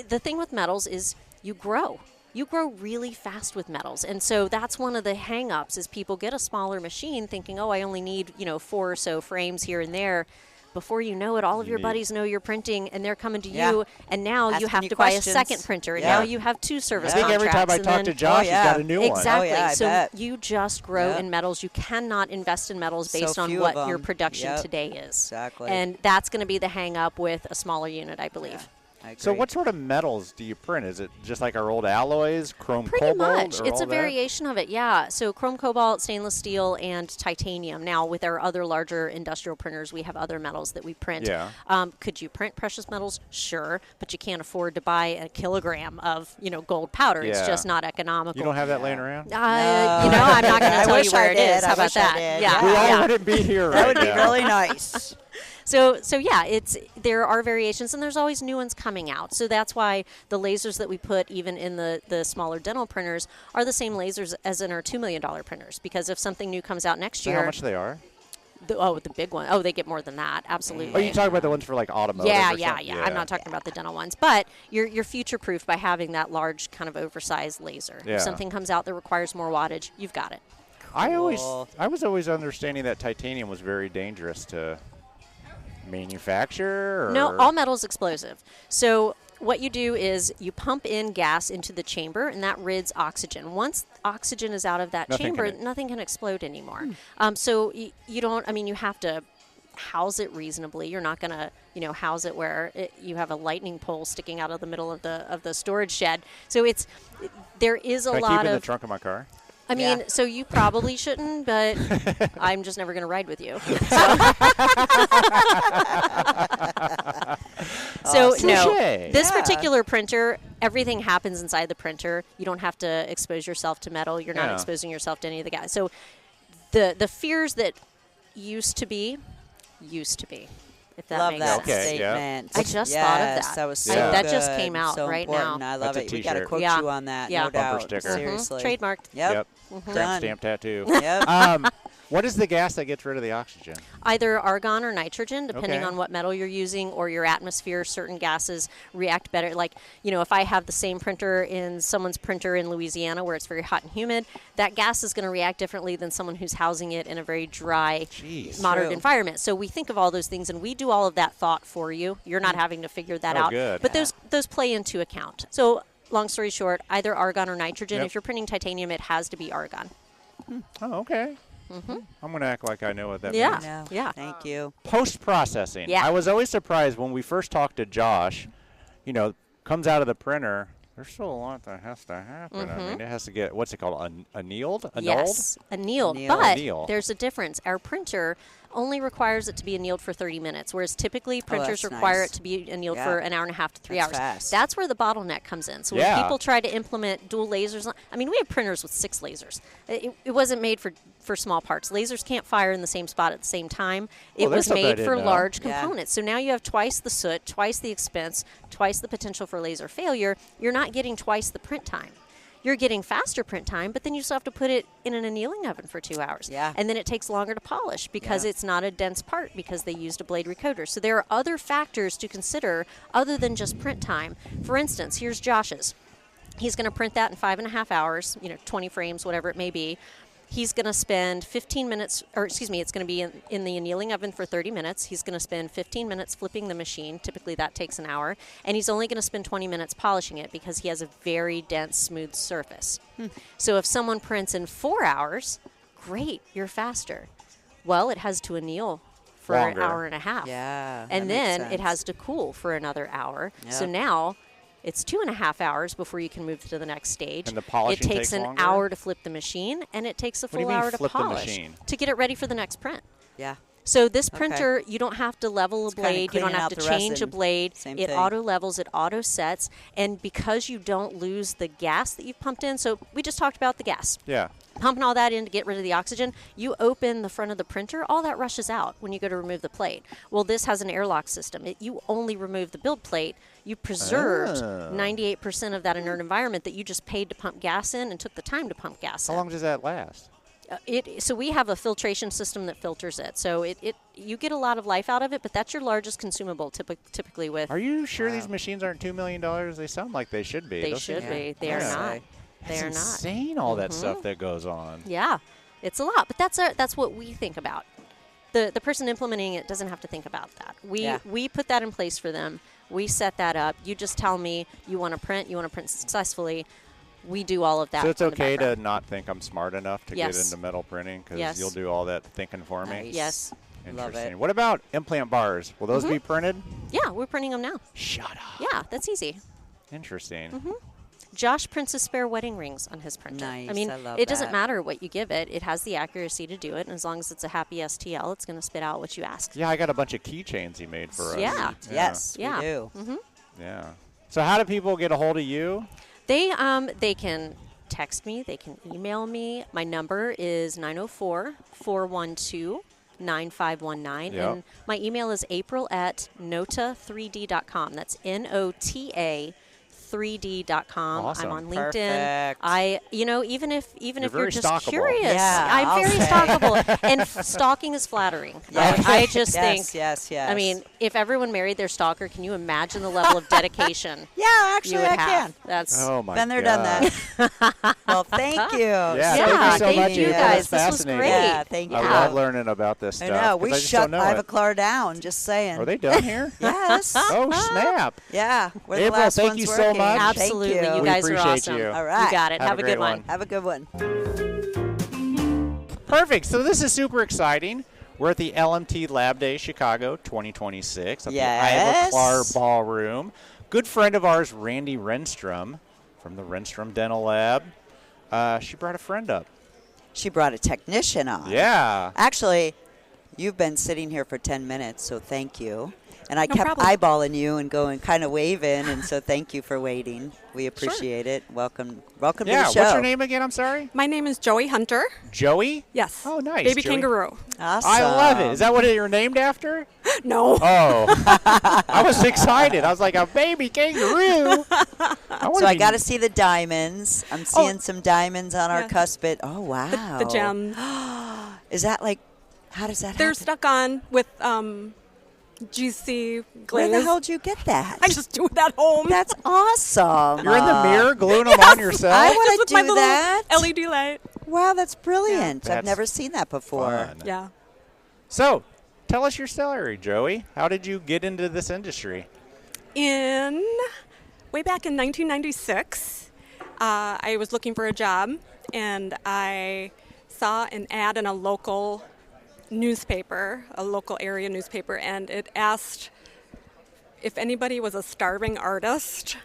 the thing with metals is you grow. You grow really fast with metals. And so that's one of the hang-ups is people get a smaller machine thinking, oh, I only need, 4 or so frames here and there. Before you know it, all of your buddies know you're printing, and they're coming to Yeah. you, and now you Asking have you to buy a questions. second printer, and Yeah. now you have 2 service I think every time I contracts, talk and to then- Josh, he's yeah. got a new one. Exactly. Oh, yeah, I so bet. you just grow Yeah. in metals. You cannot invest in metals So based on few of what your them. production Yep. today is. Exactly. And that's going to be the hang up with a smaller unit, I believe. I agree. So what sort of metals do you print? Is it just like our old alloys, chrome Pretty cobalt? much. or It's all a that? variation of it, yeah. So chrome cobalt, stainless steel, and titanium. Now, with our other larger industrial printers, we have other metals that we print. Yeah. Could you print precious metals? Sure. But you can't afford to buy a kilogram of, gold powder. It's Yeah. just not economical. You don't have that laying around? I'm not going to I tell wish you where I it did. is. I How about wish I that? did. Yeah. We all yeah. wouldn't be here that right would be now. really nice. So yeah, there are variations, and there's always new ones coming out. So that's why the lasers that we put even in the smaller dental printers are the same lasers as in our $2 million printers. Because if something new comes out next So year, how much they are? the big one, they get more than that. Absolutely. Oh, you talking about the ones for like automotive? Yeah. or something? I'm not talking about the dental ones, but you're future proof by having that large kind of oversized laser. Yeah. If something comes out that requires more wattage, you've got it. I Cool. was always understanding that titanium was very dangerous to manufacture. Or? No, all metal is explosive. So what you do is you pump in gas into the chamber, and that rids oxygen. Once oxygen is out of that Nothing chamber, can- nothing can explode anymore. So you don't. I mean, you have to house it reasonably. You're not going to, house it where you have a lightning pole sticking out of the middle of the storage shed. So there is a Can I lot keep it in of. the trunk of my car? I mean, so you probably shouldn't, but I'm just never going to ride with you. So, no, this particular printer, everything happens inside the printer. You don't have to expose yourself to metal. You're not exposing yourself to any of the gas. So the fears that used to be, if that makes sense. Statement. I just thought of that. That was so that good. just came out so right important. now. I love That's it. We got to quote you on that, no doubt. Sticker. Seriously. Trademarked. Yep. Tramp stamp tattoo. Yep. What is the gas that gets rid of the oxygen? Either argon or nitrogen, depending on what metal you're using or your atmosphere. Certain gases react better. Like, if I have the same printer in someone's printer in Louisiana where it's very hot and humid, that gas is going to react differently than someone who's housing it in a very dry, moderate environment. So we think of all those things, and we do all of that thought for you. You're not having to figure that out. Good. But those play into account. So long story short, either argon or nitrogen. If you're printing titanium, it has to be argon. Oh, okay. I'm going to act like I know what that means. Yeah. Thank you. Post-processing. Yeah. I was always surprised when we first talked to Josh, comes out of the printer, there's still a lot that has to happen. I mean, it has to get, what's it called, annealed? Yes, annealed. But there's a difference. Our printer only requires it to be annealed for 30 minutes, whereas typically printers require it to be annealed for an hour and a half to 3 hours. Fast. That's where the bottleneck comes in. So when people try to implement dual lasers, I mean, we have printers with 6 lasers. It wasn't made for small parts. Lasers can't fire in the same spot at the same time. It was made for large components. So now you have twice the soot, twice the expense, twice the potential for laser failure. You're not getting twice the print time. You're getting faster print time, but then you still have to put it in an annealing oven for 2 hours. And then it takes longer to polish because it's not a dense part because they used a blade recoater. So there are other factors to consider other than just print time. For instance, here's Josh's. He's going to print that in 5.5 hours, 20 frames, whatever it may be. He's going to spend 15 minutes, it's going to be in the annealing oven for 30 minutes. He's going to spend 15 minutes flipping the machine. Typically that takes an hour. And he's only going to spend 20 minutes polishing it because he has a very dense, smooth surface. So if someone prints in 4 hours, great, you're faster. Well, it has to anneal for an hour and a half. And then it has to cool for another hour. So now it's 2.5 hours before you can move to the next stage. And the polishing it takes an longer? hour to flip the machine, and it takes a full hour to polish to get it ready for the next print. So this printer, you don't have to level a blade. You don't have to change a blade. It auto levels. It auto sets. And because you don't lose the gas that you've pumped in, so we just talked about the gas. Pumping all that in to get rid of the oxygen, you open the front of the printer, all that rushes out when you go to remove the plate. Well, this has an airlock system. You only remove the build plate. You preserved 98% of that inert environment that you just paid to pump gas in and took the time to pump gas in. How long does that last? So we have a filtration system that filters it. So you get a lot of life out of it, but that's your largest consumable typically with. Are you sure these machines aren't $2 million? They sound like they should be. They should be. They are not. They are not. It's insane, all that stuff that goes on. Yeah, it's a lot, but that's what we think about. The person implementing it doesn't have to think about that. We put that in place for them. We set that up. You just tell me you want to print successfully. We do all of that. So it's okay to not think I'm smart enough to get into metal printing because Yes. you'll do all that thinking for me? Yes. Love Interesting. it. What about implant bars? Will those be printed? Yeah, we're printing them now. Shut up. Yeah, that's easy. Interesting. Josh prints his spare wedding rings on his printer. Nice, I mean, I love it doesn't that. matter what you give it. It has the accuracy to do it, and as long as it's a happy STL, it's going to spit out what you ask. Yeah, I got a bunch of keychains he made for us. Yeah. Yes, Yeah. we do. Yeah. So how do people get a hold of you? They can text me. They can email me. My number is 904-412-9519. Yep. And my email is april@nota3d.com. That's NOTA 3d.com. Awesome. I'm on LinkedIn. Perfect. Even if you're just stockable. curious, Yeah, I'm I'll very say. stockable. And stalking is flattering. I just think. Yes. I mean, if everyone married their stalker, can you imagine the level of dedication Yeah, you actually, would I have? can. That's Oh my Been there, God. done that. Well, thank you. Yeah, Yeah, thank you so thank much. you Eva. guys. That's This was fascinating. great. Yeah, thank you. I love learning about this I stuff. know. 'cause We I just shut don't know it. Ivoclar down, just saying. Are they done here? Yes. Oh, snap. Yeah. We're the April, last thank ones you so working. much. Absolutely. Thank You you. guys are appreciate awesome. you. All right. You got it. Have Have a a great good one. Have a good one. Perfect. So this is super exciting. We're at the LMT Lab Day Chicago 2026 at Yes. the Ivoclar Ballroom. Good friend of ours, Randy Renstrom, from the Renstrom Dental Lab. She brought a friend up. she brought a technician on. Yeah. Actually, you've been sitting here for 10 minutes, so thank you. And I No kept problem. eyeballing you and going kind of waving, and so thank you for waiting. We appreciate it. Welcome to the show. What's your name again? I'm sorry. My name is Joey Hunter. Joey? Yes. Oh, nice. Baby Joey. kangaroo. Awesome. I love it. Is that what you're named after? No. Oh. I was excited. I was like, a baby kangaroo. So I got to see the diamonds. I'm seeing some diamonds on our cuspid. Oh, wow. The gems. Is that like, how does that They're happen? stuck on with GC glaze. Where the hell did you get that? I just do it at home. That's awesome. You're in the mirror gluing them on yourself? I Just want with to my do little that. LED light. Wow, that's brilliant. I've That's never seen that before. Fun. Yeah. So, tell us your story, Joey. How did you get into this industry? Way back in 1996, I was looking for a job, and I saw an ad in a local newspaper, a local area newspaper, and it asked if anybody was a starving artist.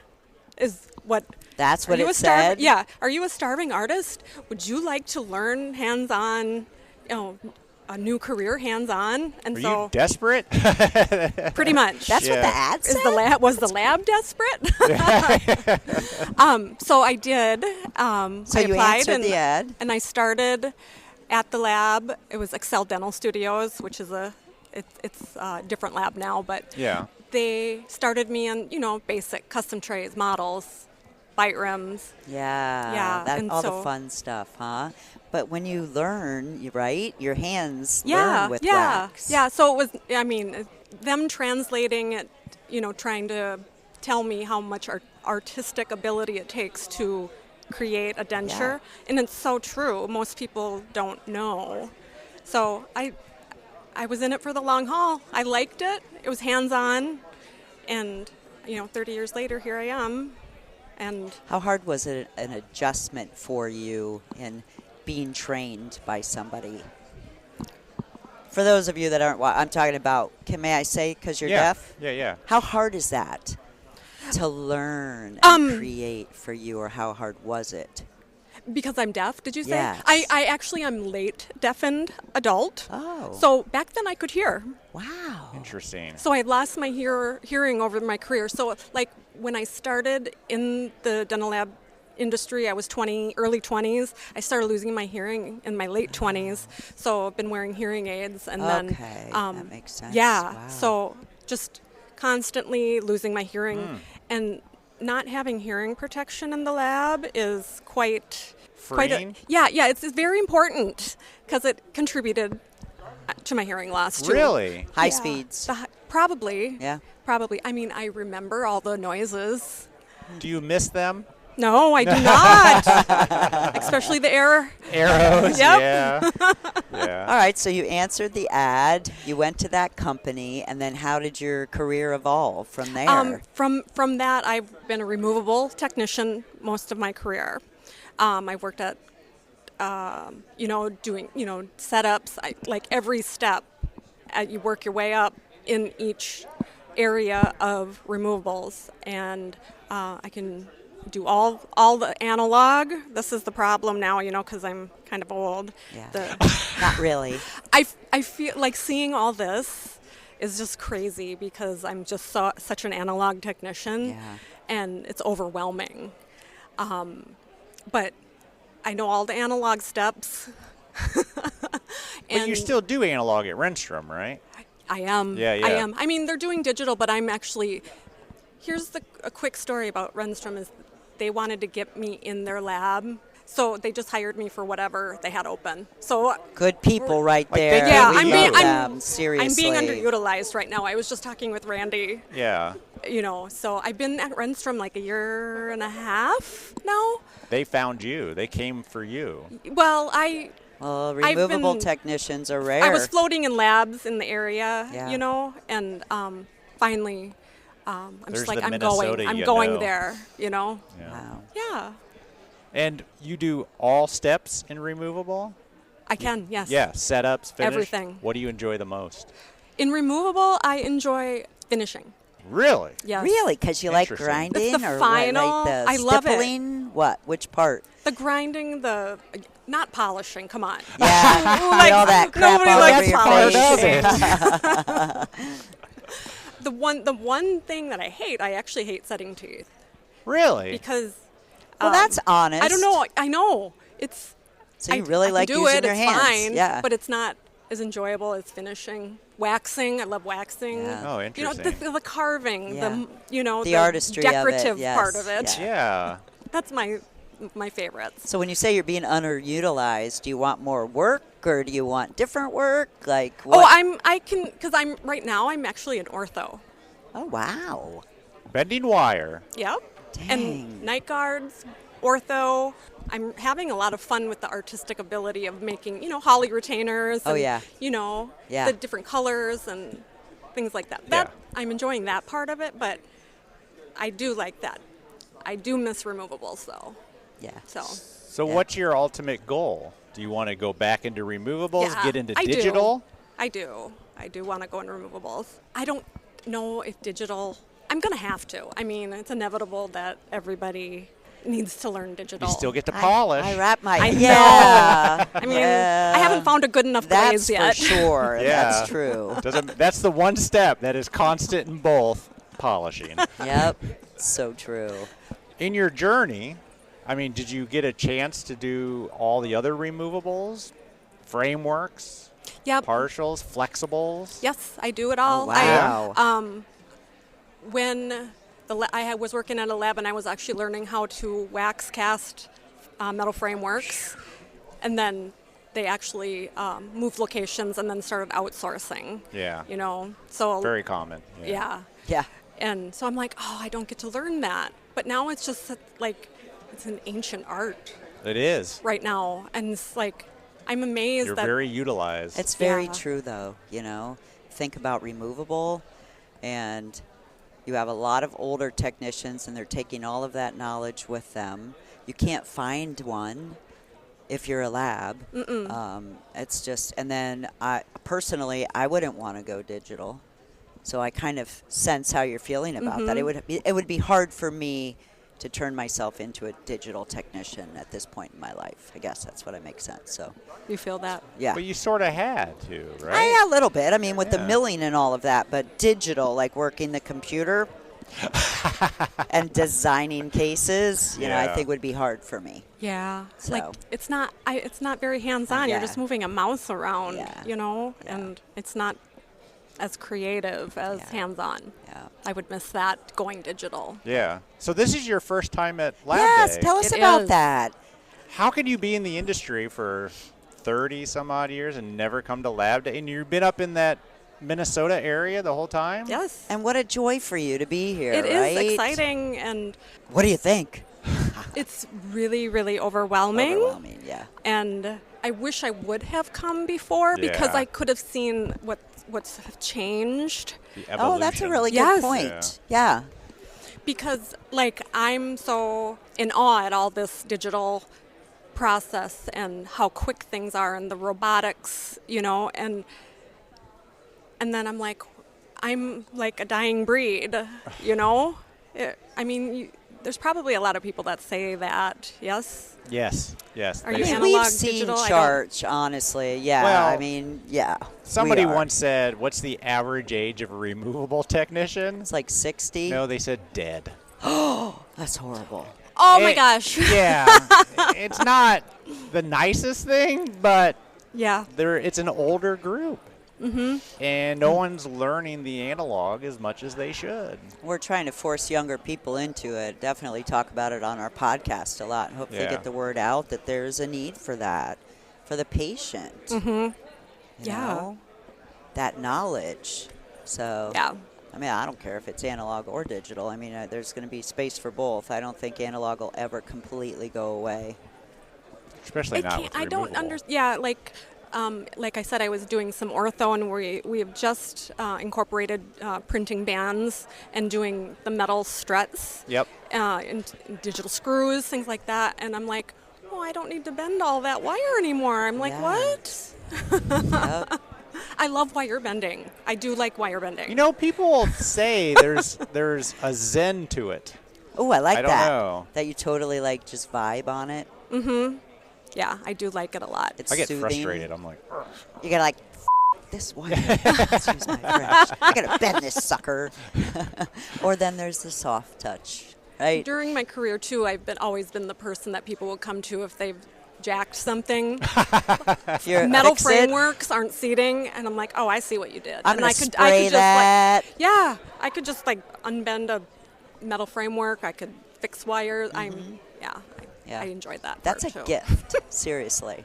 That's what Are you it a starving? said? Yeah. Are you a starving artist? Would you like to learn hands-on, a new career hands-on? And Were so you desperate? pretty much. That's what the ad said? Was the lab desperate? So I did. So I you applied answered the ad. and I started at the lab. It was Excel Dental Studios, which is it's a different lab now, but Yeah. they started me on basic custom trays, models, bite rims. Yeah. Yeah, and all the so- fun stuff, huh? But when you learn, right, your hands Yeah, learn with yeah, wax. yeah. So it was. I mean, them translating it. Trying to tell me how much artistic ability it takes to create a denture, and it's so true. Most people don't know. So I was in it for the long haul. I liked it. It was hands-on, and 30 years later, here I am. And How hard was it an adjustment for you in being trained by somebody? For those of you that aren't, I'm talking about, may I say, because you're deaf? Yeah. How hard is that to learn and create for you, or how hard was it? because I'm deaf, did you say? Yes. I actually am late deafened adult. Oh. So back then I could hear. Wow. Interesting. So I had lost my hearing over my career. So like when I started in the dental lab industry, I was early 20s. I started losing my hearing in my late 20s. So I've been wearing hearing aids, and then that makes sense. Yeah. Wow. So just constantly losing my hearing and not having hearing protection in the lab is quite Freeing? yeah. It's very important because it contributed to my hearing loss too. Really? High speeds. Probably. Yeah. Probably. I mean, I remember all the noises. Do you miss them? No, I do not. Especially the arrows. Yep. Yeah. All right, so you answered the ad, you went to that company, and then how did your career evolve from there? From that, I've been a removable technician most of my career. I worked at, doing, setups, like every step. You work your way up in each area of removables, and I can do all the analog. This is the problem now, because I'm kind of old. Yeah. Not really. I feel like seeing all this is just crazy because I'm just such an analog technician, and it's overwhelming. But I know all the analog steps. But you still do analog at Renstrom, right? I am. Yeah. I am. I mean, they're doing digital, but I'm actually. Here's a quick story about Renstrom is they wanted to get me in their lab, so they just hired me for whatever they had open. So good people right Like, there. they We love them, seriously. I'm being underutilized right now. I was just talking with Randy. Yeah. So I've been at Renstrom like a year and a half now. They found you. They came for you. Well, removable technicians are rare. I was floating in labs in the area, Yeah. and finally, I'm There's just like, the I'm Minnesota going you there, Yeah. Wow. Yeah, And you do all steps in removable? I can, yes. Yeah, setups, finish. Everything. What do you enjoy the most? In removable, I enjoy finishing. Really? Yes. Really? Because you like Interesting. grinding? It's the or final. What, like the I love it. stippling? What? Which part? The grinding, not polishing. Come on. Yeah, Who likes- all that crap nobody all likes over your polishing. face. The one thing that I hate, I actually hate setting teeth Really? because. Well, that's honest. I don't know. I know it's. So you I- really I can like do using it, your it's hands. fine, Yeah. but it's not as enjoyable as finishing. Waxing, I love waxing. Yeah. Oh, You know, interesting. the carving, Yeah. the artistry of it, decorative yes, part of it. yeah. Yeah. That's my favorites. So when you say you're being underutilized, do you want more work or do you want different work? Like what? Oh, because right now I'm actually an ortho. Oh, wow. Bending wire. Yep. Dang. And night guards, ortho. I'm having a lot of fun with the artistic ability of making, holly retainers. Oh, and, yeah. Yeah. The different colors and things like that. Yeah. I'm enjoying that part of it, but I do like that. I do miss removables though. Yeah. So Yeah. what's your ultimate goal? Do you want to go back into removables, Yeah, get into I do. digital? I do want to go into removables. I don't know if digital. I'm gonna have to. I mean, it's inevitable that everybody needs to learn digital. You still get to polish. I wrap my I know. yeah. I mean, Yeah. I haven't found a good enough glaze That's yet. for sure. Yeah. That's true. That's the one step that is constant in both polishing. Yep. So true. In your journey, I mean, did you get a chance to do all the other removables, frameworks, Yep. partials, flexibles? Yes, I do it all. wow. When I was working at a lab and I was actually learning how to wax cast metal frameworks, and then they actually moved locations and then started outsourcing. Yeah. So Very common. yeah. Yeah. And so I'm like, oh, I don't get to learn that. But now it's just like, it's an ancient art It is. right now. And it's like, I'm amazed You're that. very utilized. It's very Yeah. true, though. Think about removable, and you have a lot of older technicians, and they're taking all of that knowledge with them. You can't find one if you're a lab. It's just, and then I wouldn't want to go digital. So I kind of sense how you're feeling about that. It would be hard for me to turn myself into a digital technician at this point in my life. I guess that's what makes sense. So You feel that? yeah. But you sort of had to, right? A little bit. I mean, with the Yeah. milling and all of that, but digital, like working the computer and designing cases, I Yeah. think would be hard for me. Yeah. So. Like, it's not very hands-on. Yeah. You're just moving a mouse around, Yeah. and it's not as creative as Yeah. hands-on. Yeah. I would miss that going digital. Yeah. So this is your first time at Lab Yes, Day. tell us It about is. that. How can you be in the industry for 30 some odd years and never come to Lab Day? And you've been up in that Minnesota area the whole time? Yes. And what a joy for you to be here, It right? is exciting, and What do you think? it's really, really overwhelming. Overwhelming, yeah. And I wish I would have come before because Yeah. I could have seen what's changed. The Oh, that's a evolution. really good Yes. point. Yeah. Because, I'm so in awe at all this digital process and how quick things are and the robotics, and then I'm like, I'm like a dying breed, there's probably a lot of people that say that, yes? Yes. Are they you do. analog, We've seen digital? I don't- charts, honestly. Yeah, Well, yeah. Somebody we are. once said, what's the average age of a removable technician? It's like 60. No, they said dead. That's horrible. Oh my It- gosh. Yeah. It's not the nicest thing, but Yeah. it's an older group. And no one's learning the analog as much as they should. We're trying to force younger people into it. Definitely talk about it on our podcast a lot. Hopefully Yeah. get the word out that there's a need for that, for the patient. You know, that knowledge. So, Yeah. I don't care if it's analog or digital. There's going to be space for both. I don't think analog will ever completely go away. Especially It not can't, with I don't removable. understand. Yeah, like I said, I was doing some ortho, and we have just incorporated printing bands and doing the metal struts. Yep. And digital screws, things like that. And I'm like, oh, I don't need to bend all that wire anymore. I'm like, Yeah. what? Yep. I love wire bending. I do like wire bending. People say there's a zen to it. Oh, I like I don't that. know. That you totally just vibe on it. Yeah, I do like it a lot. It's I get soothing. frustrated. I'm like, ugh. You gotta like this one. Excuse my French. I gotta bend this sucker. Or then there's the soft touch, right? During my career too, I've always been the person that people will come to if they've jacked something. Metal frameworks aren't seating, and I'm like, oh, I see what you did. I'm and gonna I could spray just that. like, yeah, I could just like unbend a metal framework. I could fix wires. I enjoyed that. That's a part, too. gift. Seriously,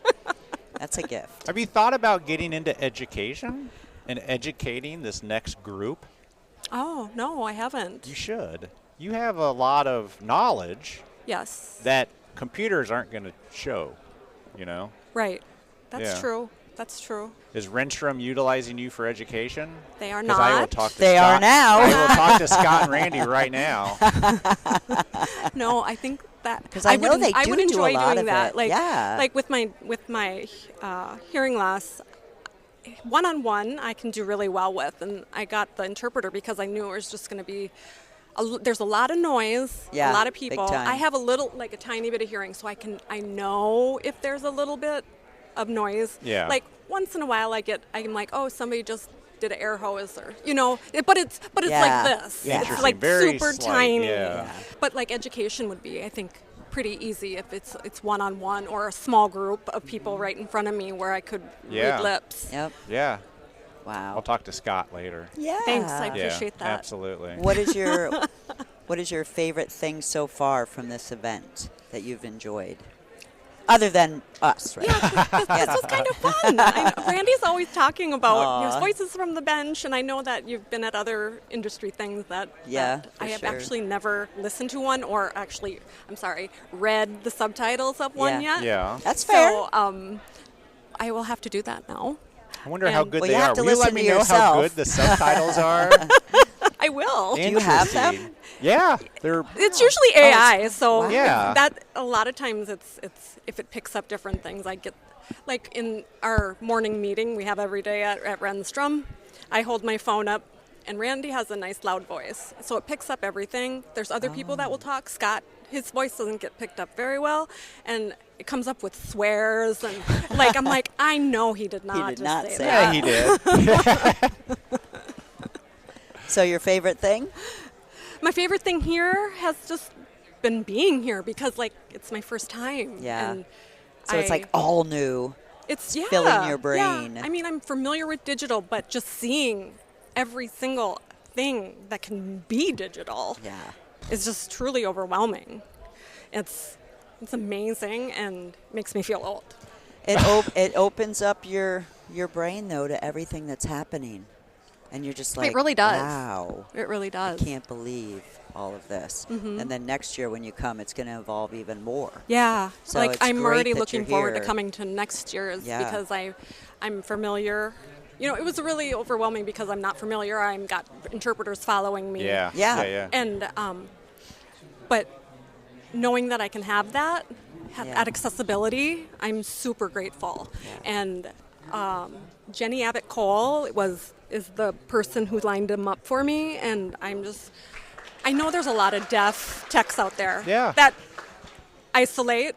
that's a gift. Have you thought about getting into education and educating this next group? Oh no, I haven't. You should. You have a lot of knowledge Yes. that computers aren't going to show, you know? Right. That's Yeah. true. That's true. Is Renstrom utilizing you for education? They are 'Cause I will not. talk to They Scott. are now. I will talk to Scott and Randy right now. No, I think that 'Cause I know would, they I do would do a enjoy lot doing of that. it. Like, Yeah. like with my hearing loss, one-on-one I can do really well with, and I got the interpreter because I knew it was just going to be. There's a lot of noise, Yeah, a lot of big people. time. I have a tiny bit of hearing, so I know if there's a little bit of noise. Yeah. Like once in a while, I'm like, oh, somebody just did an air hose, or but it's Yeah. like this. Yeah. It's Interesting. like Very super slight, tiny. yeah. But like education would be, I think, pretty easy if it's one-on-one or a small group of people right in front of me where I could Yeah. read lips. Yep. Yeah. Wow. I'll talk to Scott later. Yeah. Thanks, I Yeah, appreciate that. absolutely. What is your favorite thing so far from this event that you've enjoyed? Other than us, right? This was kind of fun. Randy's always talking about his voices from the bench, and I know that you've been at other industry things that Yeah, that I for have sure. actually never listened to one, or actually, read the subtitles of one Yeah. yet. Yeah. That's fair. So I will have to do that now. I wonder how And- good Well, they you have are. to Will you let listen me to know how yourself. good the subtitles are? I will. Do you have them? Interesting. Yeah. They're It's usually AI, so wow. Yeah. that a lot of times it's if it picks up different things. I get like in our morning meeting we have every day at Renstrom. I hold my phone up, and Randy has a nice loud voice, so it picks up everything. There's other people that will talk. Scott, his voice doesn't get picked up very well, and it comes up with swears and I'm like, I know he did not. did just not say say that. yeah, he did. So your favorite thing? My favorite thing here has just been being here because it's my first time. Yeah. And So it's like all new. it's filling your brain. Yeah. I mean, I'm familiar with digital, but just seeing every single thing that can be digital Yeah. is just truly overwhelming. It's amazing and makes me feel old. It opens up your brain though to everything that's happening, and you're just like, It really does. Wow, It really does. I can't believe all of this. And then next year when you come, it's going to evolve even more. Yeah, So it's I'm great already that looking you're forward to here. coming to next year's Yeah. because I'm familiar. It was really overwhelming because I'm not familiar. I've got interpreters following me. Yeah. Yeah. Yeah. And but knowing that I can have that Yeah. at accessibility, I'm super grateful. And Jenny Abbott Cole is the person who lined them up for me, and I know there's a lot of deaf techs out there Yeah. that isolate.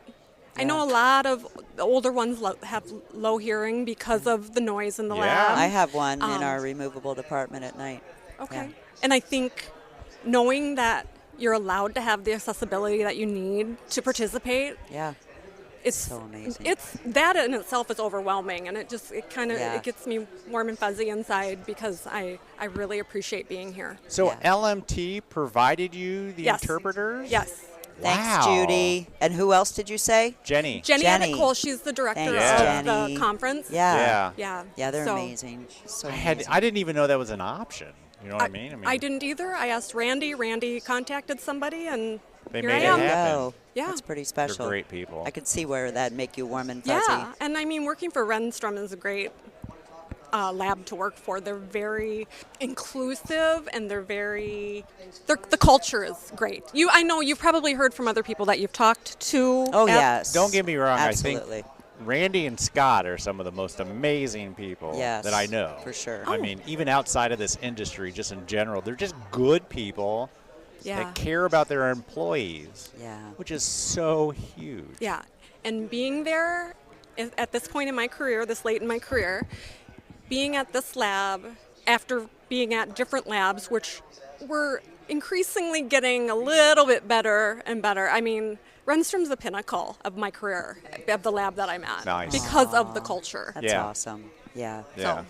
I know a lot of the older ones have low hearing because of the noise in the Yeah. lab. I have one in our removable department at night. Okay. Yeah. And I think knowing that you're allowed to have the accessibility that you need to participate, Yeah. it's So amazing. It's that in itself is overwhelming, and it Yeah. gets me warm and fuzzy inside because I really appreciate being here. So Yeah. LMT provided you the Yes. interpreters? Yes. Thanks, Wow. Judy. And who else did you say? Jenny. Jenny Jenny. Abbott Cole, she's the director Thanks, of Jenny. the conference. Yeah. Yeah. Yeah. Yeah, they're So, amazing. So I didn't even know that was an option. You know what I mean? I didn't either. I asked Randy. Randy contacted somebody, and They here made I it am. happen. Oh, Yeah. that's pretty They're special. great people. I could see where that'd make you warm and fuzzy. Yeah, and I mean, working for Renstrom is a great lab to work for. They're very inclusive, and the culture is great. I know you've probably heard from other people that you've talked to. Oh, at- yes. Don't get me wrong. Absolutely. I think Randy and Scott are some of the most amazing people Yes, that I know. for sure. I mean, even outside of this industry, just in general, they're just good people Yeah. that care about their employees, Yeah. which is so huge. Yeah, And being there at this point in my career, this late in my career, being at this lab after being at different labs, which were increasingly getting a little bit better and better. I mean, Renstrom's the pinnacle of my career, of the lab that I'm at. Nice. Because of the culture. That's awesome. Yeah. Yeah.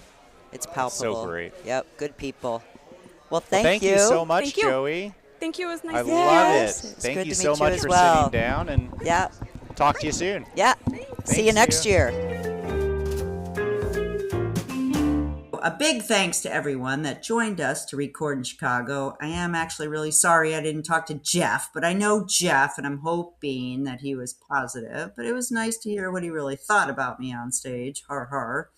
It's palpable. So great. Yep, good people. Well, Thank you so much, Thank you. Joey. Thank you. It was nice I to meet you. love it. Yes. It's Thank good you to so meet you much as for well. sitting down, and Yeah. talk to you soon. Yeah. See you next year. A big thanks to everyone that joined us to record in Chicago. I am actually really sorry I didn't talk to Jeff, but I know Jeff and I'm hoping that he was positive. But it was nice to hear what he really thought about me on stage. Har har.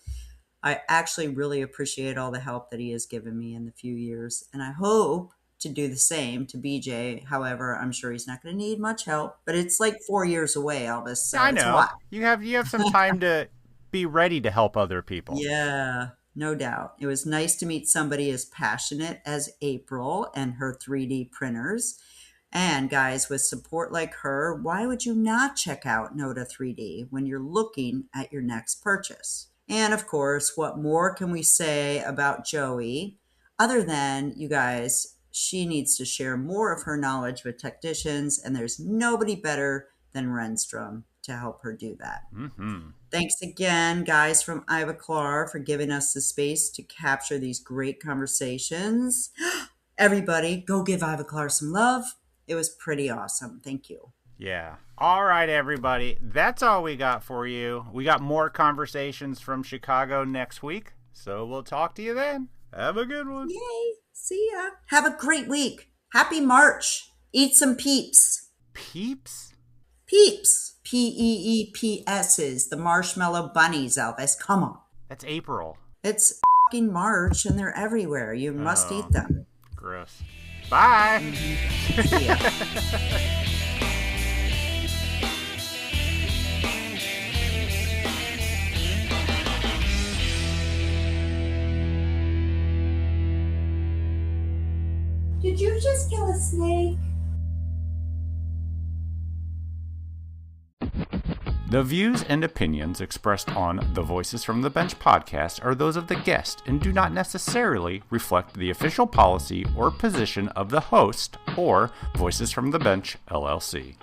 I actually really appreciate all the help that he has given me in the few years. And I hope to do the same to BJ. However, I'm sure he's not going to need much help. But it's like 4 years away, Elvis. So I it's a know. lot. You have some time to be ready to help other people. Yeah, no doubt. It was nice to meet somebody as passionate as April and her 3D printers. And guys, with support like her, why would you not check out Noda 3D when you're looking at your next purchase? And of course, what more can we say about Joey other than, you guys, she needs to share more of her knowledge with technicians, and there's nobody better than Renstrom to help her do that. Mm-hmm. Thanks again, guys from Ivoclar, for giving us the space to capture these great conversations. Everybody, go give Ivoclar some love. It was pretty awesome. Thank you. Yeah. All right, everybody. That's all we got for you. We got more conversations from Chicago next week, so we'll talk to you then. Have a good one. Yay. See ya. Have a great week. Happy March. Eat some peeps. Peeps? Peeps. P-E-E-P-S's. The marshmallow bunnies, Elvis. Come on. That's April. It's fucking March and they're everywhere. You must eat them. Gross. Bye. See ya. Did you just kill a snake? The views and opinions expressed on the Voices from the Bench podcast are those of the guest and do not necessarily reflect the official policy or position of the host or Voices from the Bench, LLC.